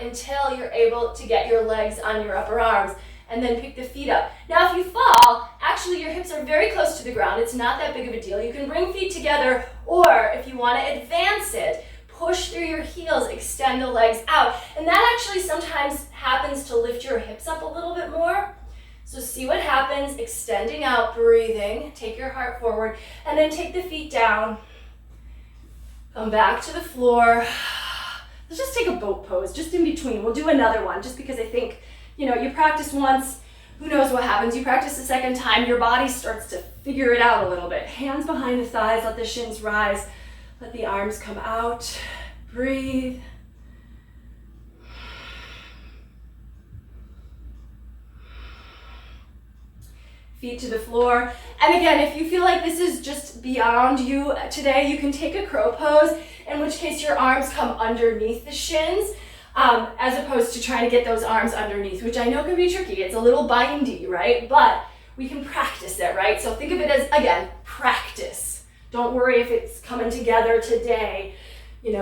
until you're able to get your legs on your upper arms, and then pick the feet up. Now if you fall, actually your hips are very close to the ground. It's not that big of a deal. You can bring feet together, or if you want to advance it, push through your heels, extend the legs out. And that actually sometimes happens to lift your hips up a little bit more. So see what happens, extending out, breathing, take your heart forward, and then take the feet down. Come back to the floor. Let's just take a boat pose, just in between. We'll do another one, just because I think, you practice once, who knows what happens. You practice a second time, your body starts to figure it out a little bit. Hands behind the thighs, let the shins rise. Let the arms come out. Breathe. Feet to the floor. And again, if you feel like this is just beyond you today, you can take a crow pose, in which case your arms come underneath the shins, as opposed to trying to get those arms underneath, which I know can be tricky. It's a little bindy, right? But we can practice it, right? So think of it as, again, practice. Don't worry if it's coming together today.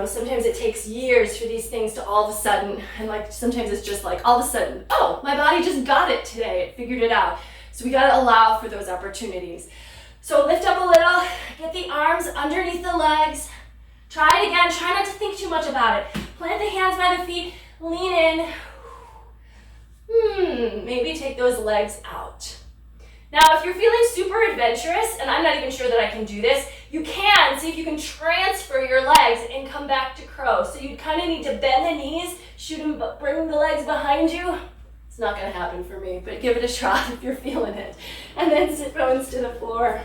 Sometimes it takes years for these things to all of a sudden, and sometimes it's just like all of a sudden, oh, my body just got it today. It figured it out. So we got to allow for those opportunities. So lift up a little, get the arms underneath the legs. Try it again. Try not to think too much about it. Plant the hands by the feet, lean in. Maybe take those legs out. Now, if you're feeling super adventurous, and I'm not even sure that I can do this, you can see if you can transfer your legs and come back to crow. So you kind of need to bend the knees, bring the legs behind you. It's not going to happen for me, but give it a shot if you're feeling it. And then sit bones to the floor.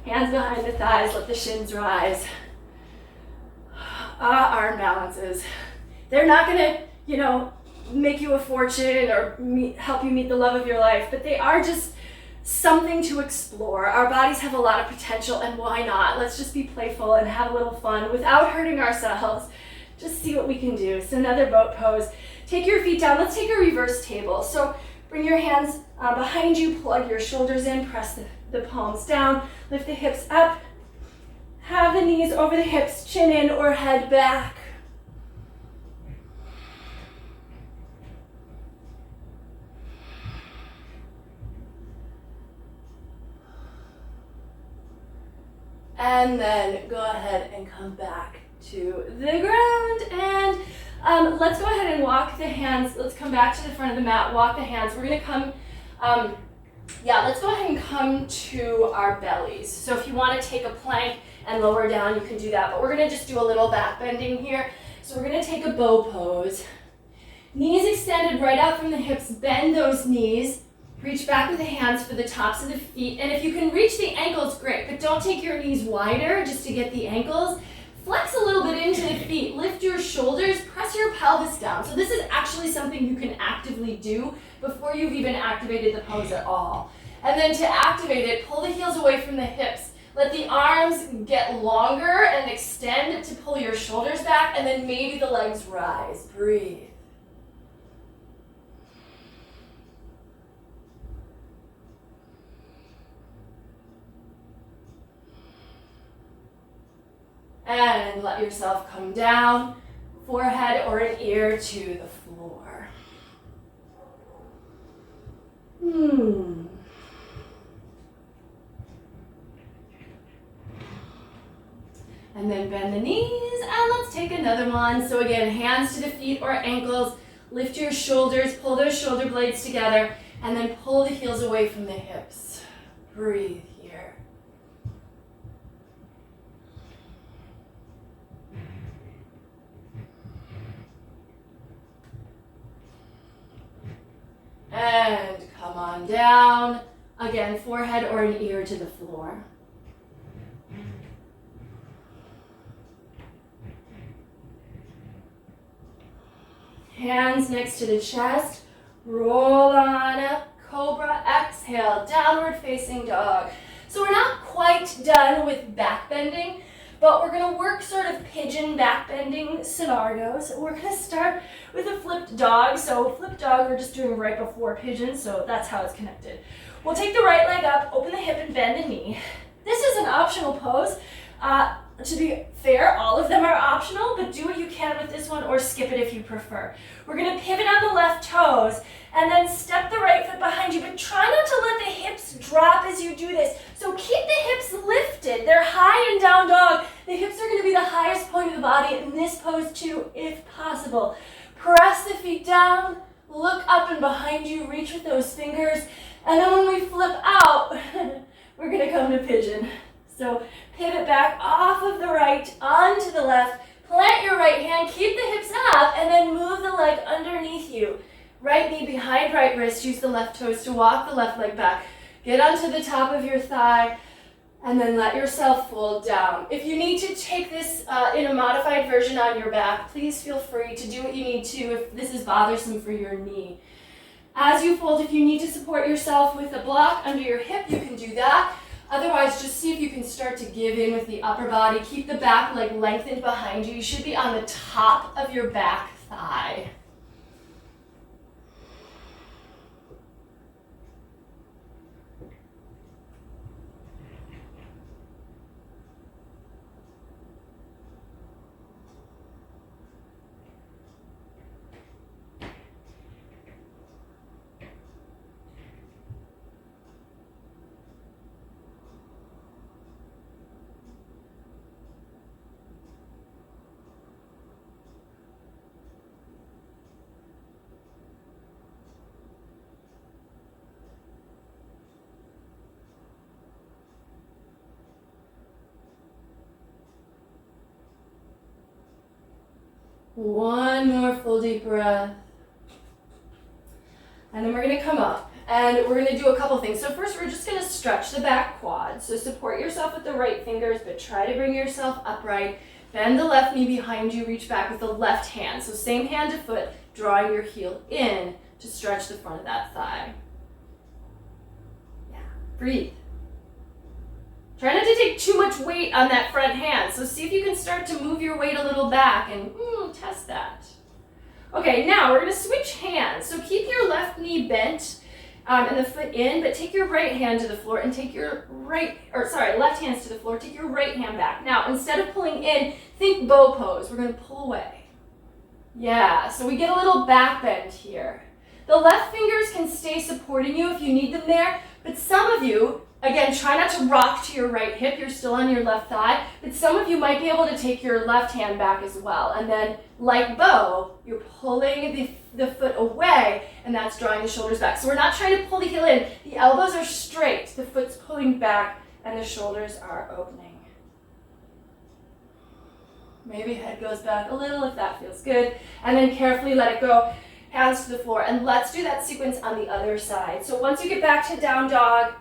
Hands behind the thighs, let the shins rise. Arm balances. They're not going to, make you a fortune or help you meet the love of your life, but they are just something to explore. Our bodies have a lot of potential, and why not? Let's just be playful and have a little fun without hurting ourselves. Just see what we can do. So another boat pose. Take your feet down. Let's take a reverse table. So bring your hands behind you, plug your shoulders in, press the palms down, lift the hips up, have the knees over the hips, chin in or head back. And then go ahead and come back to the ground. And let's go ahead and walk the hands. Let's come back to the front of the mat, walk the hands. We're going to come, let's go ahead and come to our bellies. So if you want to take a plank and lower down, you can do that. But we're going to just do a little back bending here. So we're going to take a bow pose. Knees extended right out from the hips. Bend those knees. Reach back with the hands for the tops of the feet. And if you can reach the ankles, great. But don't take your knees wider just to get the ankles. Flex a little bit into the feet. Lift your shoulders. Press your pelvis down. So this is actually something you can actively do before you've even activated the pose at all. And then to activate it, pull the heels away from the hips. Let the arms get longer and extend to pull your shoulders back. And then maybe the legs rise. Breathe. And let yourself come down, forehead or an ear to the floor. And then bend the knees, and let's take another one. So again, hands to the feet or ankles. Lift your shoulders, pull those shoulder blades together, and then pull the heels away from the hips. Breathe here. And come on down. Again, forehead or an ear to the floor. Hands next to the chest. Roll on up. Cobra. Exhale. Downward facing dog. So we're not quite done with back bending, but we're going to work sort of pigeon back bending scenarios. We're going to start with a flipped dog. So flipped dog we're just doing right before pigeon, so that's how it's connected. We'll take the right leg up, open the hip and bend the knee. This is an optional pose. To be fair, all of them are optional, but do what you can with this one or skip it if you prefer. We're going to pivot on the left toes and then step the right foot behind you, but try not to let the hips drop as you do this. So keep the hips lifted. They're high in down dog. The hips are going to be the highest point of the body in this pose too, if possible. Press the feet down, look up and behind you, reach with those fingers, and then when we flip out, we're going to come to pigeon. So pivot back off of the right, onto the left, plant your right hand, keep the hips up, and then move the leg underneath you. Right knee behind right wrist, use the left toes to walk the left leg back. Get onto the top of your thigh, and then let yourself fold down. If you need to take this in a modified version on your back, please feel free to do what you need to if this is bothersome for your knee. As you fold, if you need to support yourself with a block under your hip, you can do that. Otherwise, just see if you can start to give in with the upper body. Keep the back leg lengthened behind you. You should be on the top of your back thigh. One more full deep breath. And then we're going to come up and we're going to do a couple things. So first we're just going to stretch the back quad. So support yourself with the right fingers, but try to bring yourself upright. Bend the left knee behind you, reach back with the left hand. So same hand to foot, drawing your heel in to stretch the front of that thigh. Yeah, breathe. Try not to take too much weight on that front hand. So see if you can start to move your weight a little back and test that. Okay, now we're going to switch hands. So keep your left knee bent and the foot in, but take your right hand to the floor and take your left hands to the floor. Take your right hand back. Now, instead of pulling in, think bow pose. We're going to pull away. Yeah, so we get a little back bend here. The left fingers can stay supporting you if you need them there, but some of you, again, try not to rock to your right hip. You're still on your left thigh, but some of you might be able to take your left hand back as well. And then, like bow, you're pulling the foot away, and that's drawing the shoulders back. So we're not trying to pull the heel in. The elbows are straight, the foot's pulling back, and the shoulders are opening. Maybe head goes back a little if that feels good, and then carefully let it go. hands to the floor. And let's do that sequence on the other side. So once you get back to down dog,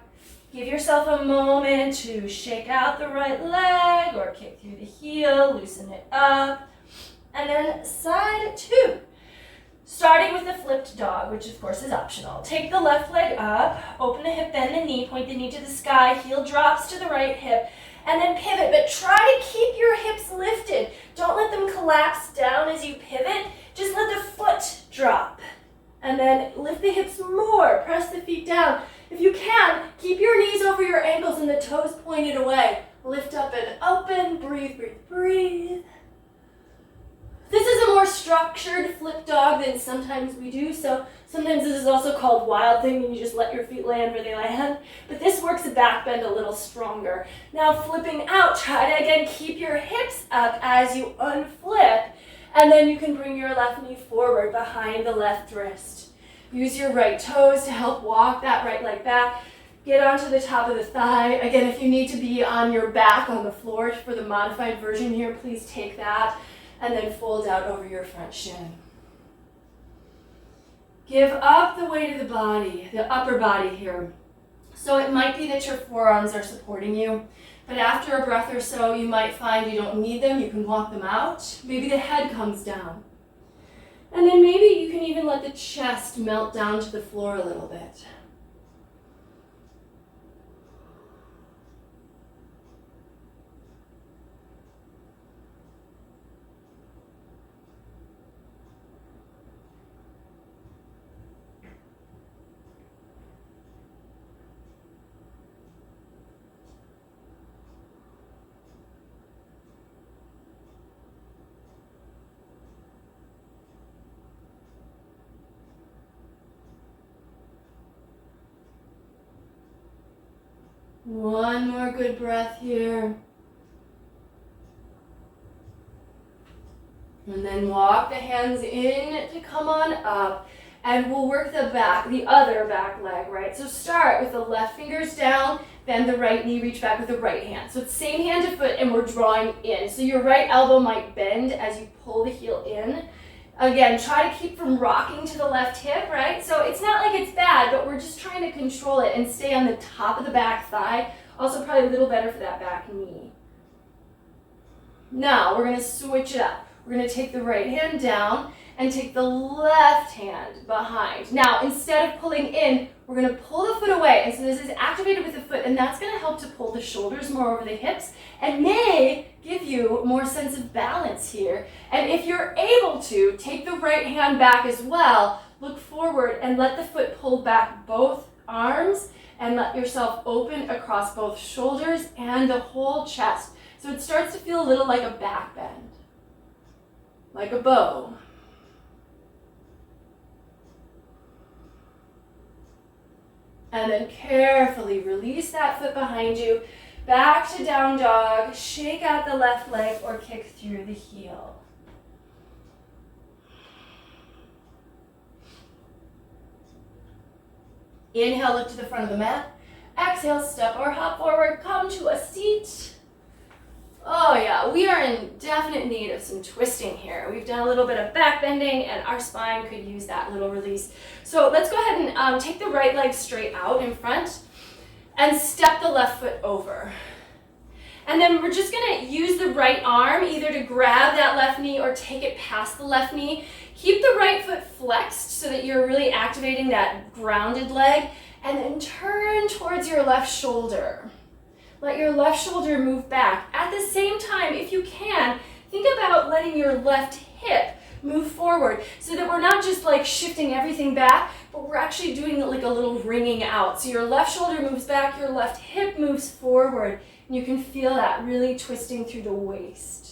give yourself a moment to shake out the right leg or kick through the heel, loosen it up. And then side 2. Starting with the flipped dog, which of course is optional. Take the left leg up, open the hip, bend the knee, point the knee to the sky, heel drops to the right hip, and then pivot. But try to keep your hips lifted. Don't let them collapse down as you pivot. Just let the foot drop. And then lift the hips more, press the feet down. If you can, keep your knees over your ankles and the toes pointed away. Lift up and open, breathe, breathe, breathe. This is a more structured flip dog than sometimes we do, so sometimes this is also called wild thing, and you just let your feet land where they land. But this works the back bend a little stronger. Now flipping out, try to again keep your hips up as you unflip, and then you can bring your left knee forward behind the left wrist. Use your right toes to help walk that right leg back. Get onto the top of the thigh. Again, if you need to be on your back on the floor for the modified version here, please take that. And then fold out over your front shin. Give up the weight of the body, the upper body here. So it might be that your forearms are supporting you, but after a breath or so, you might find you don't need them. You can walk them out. Maybe the head comes down. And then maybe you can even let the chest melt down to the floor a little bit. One more good breath here. And then walk the hands in to come on up. And we'll work the other back leg, right? So start with the left fingers down, bend the right knee, reach back with the right hand. So it's same hand to foot and we're drawing in. So your right elbow might bend as you pull the heel in. Again, try to keep from rocking to the left hip, right? So it's not like it's bad, but we're just trying to control it and stay on the top of the back thigh. Also probably a little better for that back knee. Now we're gonna switch it up. We're gonna take the right hand down and take the left hand behind. Now, instead of pulling in, we're gonna pull the foot away. And so this is activated with the foot, and that's gonna help to pull the shoulders more over the hips and may give you more sense of balance here. And if you're able to, take the right hand back as well, look forward and let the foot pull back both arms and let yourself open across both shoulders and the whole chest. So it starts to feel a little like a back bend, like a bow. And then carefully release that foot behind you, back to down dog, shake out the left leg or kick through the heel. Inhale, look to the front of the mat. Exhale, step or hop forward, come to a seat. Oh yeah, we are in definite need of some twisting here. We've done a little bit of back bending and our spine could use that little release. So let's go ahead and take the right leg straight out in front and step the left foot over. And then we're just gonna use the right arm either to grab that left knee or take it past the left knee. Keep the right foot flexed so that you're really activating that grounded leg, and then turn towards your left shoulder. Let your left shoulder move back. At the same time, if you can, think about letting your left hip move forward so that we're not just like shifting everything back, but we're actually doing like a little wringing out. So your left shoulder moves back, your left hip moves forward, and you can feel that really twisting through the waist.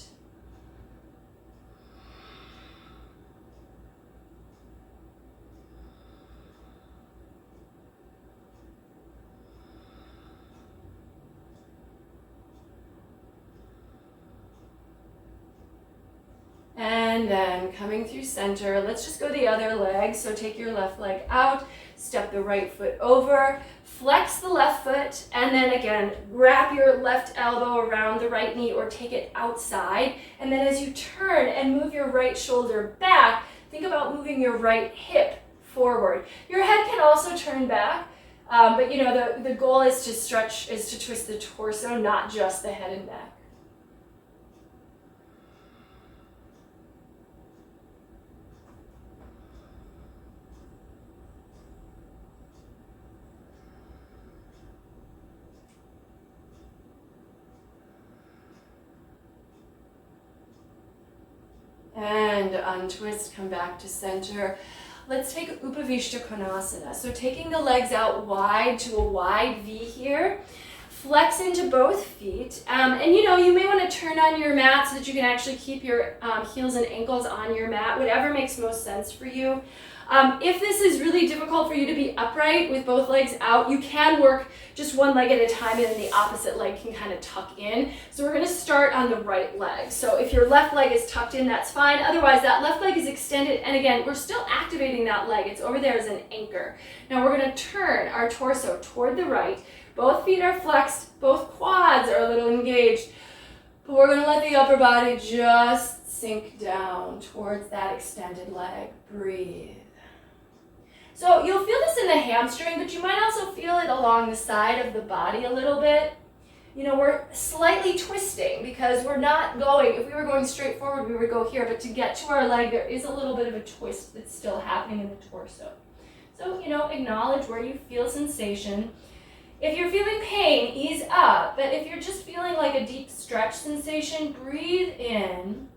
And then coming through center, let's just go the other leg. So take your left leg out, step the right foot over, flex the left foot, and then again, wrap your left elbow around the right knee or take it outside. And then as you turn and move your right shoulder back, think about moving your right hip forward. Your head can also turn back, but you know, the goal is to stretch, is to twist the torso, not just the head and neck. And untwist, come back to center. Let's take Upavishta Konasana. So taking the legs out wide to a wide V here. Flex into both feet. And you know, you may want to turn on your mat so that you can actually keep your heels and ankles on your mat, whatever makes most sense for you. If this is really difficult for you to be upright with both legs out, you can work just one leg at a time and then the opposite leg can kind of tuck in. So we're going to start on the right leg. So if your left leg is tucked in, that's fine. Otherwise, that left leg is extended. And again, we're still activating that leg. It's over there as an anchor. Now we're going to turn our torso toward the right. Both feet are flexed. Both quads are a little engaged. But we're going to let the upper body just sink down towards that extended leg. Breathe. So you'll feel this in the hamstring, but you might also feel it along the side of the body a little bit. You know, we're slightly twisting because we're not going, if we were going straight forward, we would go here, but to get to our leg, there is a little bit of a twist that's still happening in the torso. So, you know, acknowledge where you feel sensation. If you're feeling pain, ease up, but if you're just feeling like a deep stretch sensation, breathe in.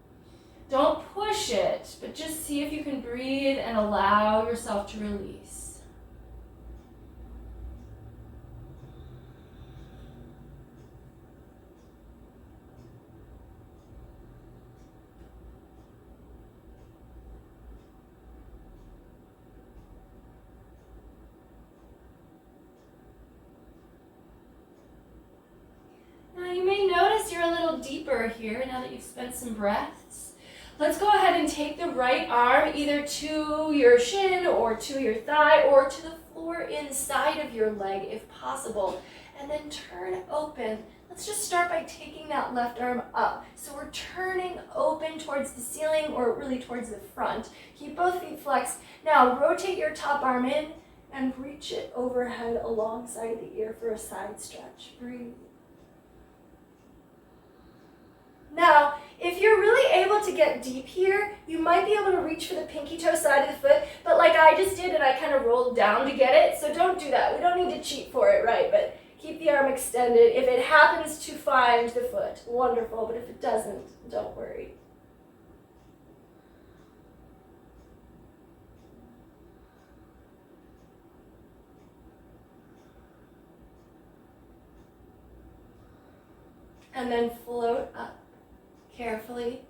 Don't push it, but just see if you can breathe and allow yourself to release. Now you may notice you're a little deeper here now that you've spent some breaths. Let's go ahead and take the right arm either to your shin or to your thigh or to the floor inside of your leg if possible. And then turn open. Let's just start by taking that left arm up. So we're turning open towards the ceiling or really towards the front. Keep both feet flexed. Now rotate your top arm in and reach it overhead alongside the ear for a side stretch. Breathe. Now, if you're really able to get deep here, you might be able to reach for the pinky toe side of the foot, but like I just did and I kind of rolled down to get it, so don't do that. We don't need to cheat for it, right? But keep the arm extended. If it happens to find the foot, wonderful, but if it doesn't, don't worry. And then float up. Carefully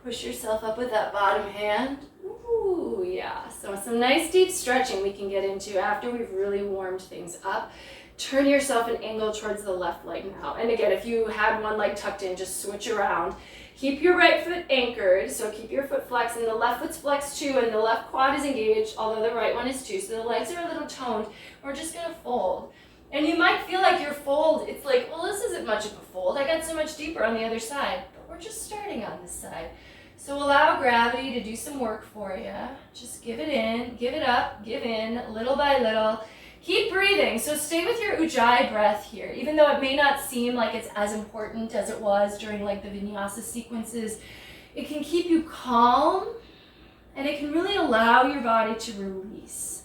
push yourself up with that bottom hand. Ooh, yeah. So some nice deep stretching we can get into after we've really warmed things up. Turn yourself and angle towards the left leg now. And again, if you had one leg tucked in, just switch around. Keep your right foot anchored, so keep your foot flexed, and the left foot's flexed too, and the left quad is engaged, although the right one is too, so the legs are a little toned. We're just gonna fold. And you might feel like your fold, it's like, well, this isn't much of a fold. I got so much deeper on the other side. But we're just starting on this side. So allow gravity to do some work for you. Just give it in, give it up, give in, little by little. Keep breathing. So stay with your Ujjayi breath here. Even though it may not seem like it's as important as it was during like the vinyasa sequences, it can keep you calm and it can really allow your body to release.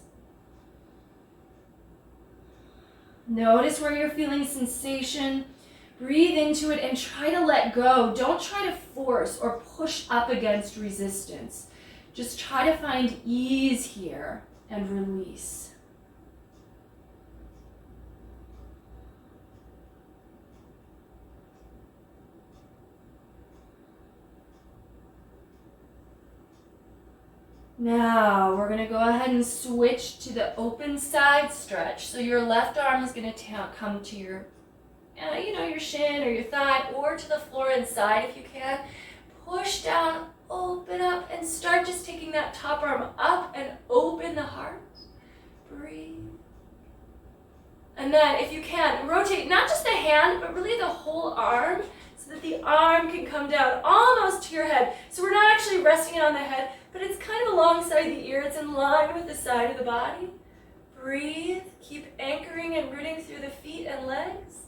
Notice where you're feeling sensation. Breathe into it and try to let go. Don't try to force or push up against resistance. Just try to find ease here and release. Now we're going to go ahead and switch to the open side stretch. So your left arm is going to come to your, your shin or your thigh, or to the floor inside if you can. Push down, open up, and start just taking that top arm up and open the heart. Breathe. And then if you can, rotate not just the hand, but really the whole arm, so that the arm can come down almost to your head. So we're not actually resting it on the head, but it's kind of alongside the ear. It's in line with the side of the body. Breathe. Keep anchoring and rooting through the feet and legs.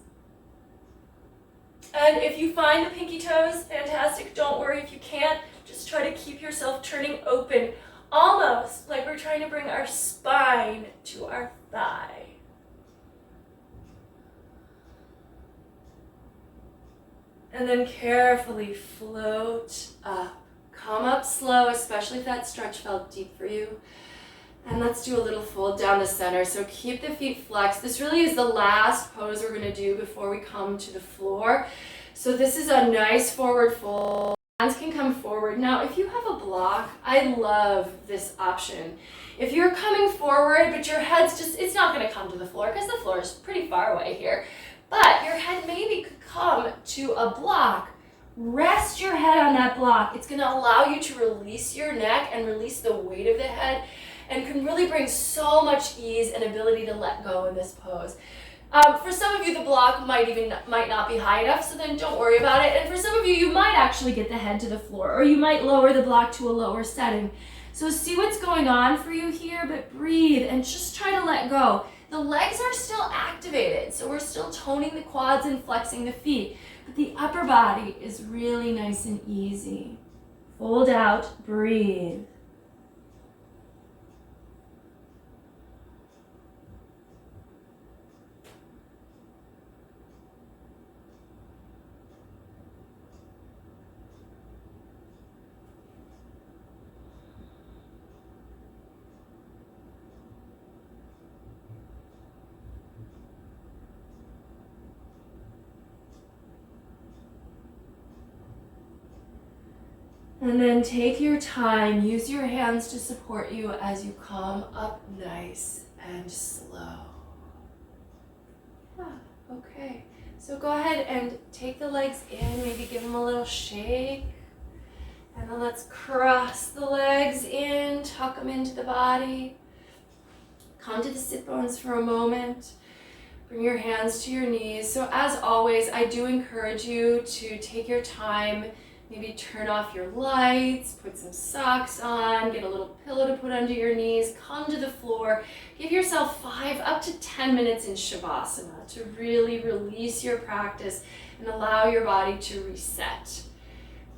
And if you find the pinky toes, fantastic. Don't worry if you can't. Just try to keep yourself turning open, almost like we're trying to bring our spine to our thigh. And then carefully float up. Come up slow, especially if that stretch felt deep for you. And let's do a little fold down the center. So keep the feet flexed. This really is the last pose we're gonna do before we come to the floor. So this is a nice forward fold. Hands can come forward. Now, if you have a block, I love this option. If you're coming forward, but your head's just, it's not gonna come to the floor because the floor is pretty far away here. But your head maybe could come to a block. Rest your head on that block. It's gonna allow you to release your neck and release the weight of the head, and can really bring so much ease and ability to let go in this pose. For some of you, the block might not be high enough, so then don't worry about it. And for some of you, you might actually get the head to the floor, or you might lower the block to a lower setting. So see what's going on for you here, but breathe and just try to let go. The legs are still activated, so we're still toning the quads and flexing the feet, but the upper body is really nice and easy. Fold out, breathe. And then take your time, use your hands to support you as you come up nice and slow. Okay, so go ahead and take the legs in, maybe give them a little shake. And then let's cross the legs in, tuck them into the body. Come to the sit bones for a moment. Bring your hands to your knees. So as always, I do encourage you to take your time. Maybe turn off your lights, put some socks on, get a little pillow to put under your knees, come to the floor. Give yourself 5 up to 10 minutes in Shavasana to really release your practice and allow your body to reset.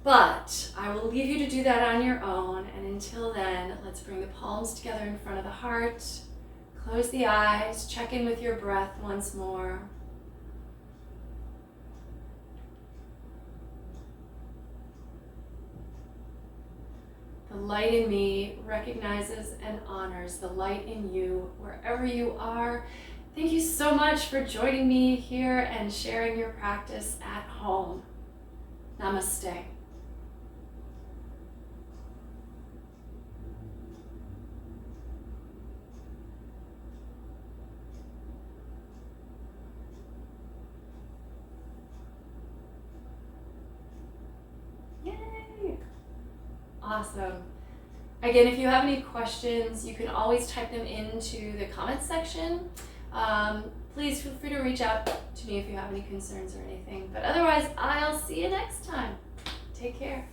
But I will leave you to do that on your own, and until then, let's bring the palms together in front of the heart. Close the eyes, check in with your breath once more. The light in me recognizes and honors the light in you wherever you are. Thank you so much for joining me here and sharing your practice at home. Namaste. Yay! Awesome. Again, if you have any questions, you can always type them into the comments section. Please feel free to reach out to me if you have any concerns or anything. But otherwise, I'll see you next time. Take care.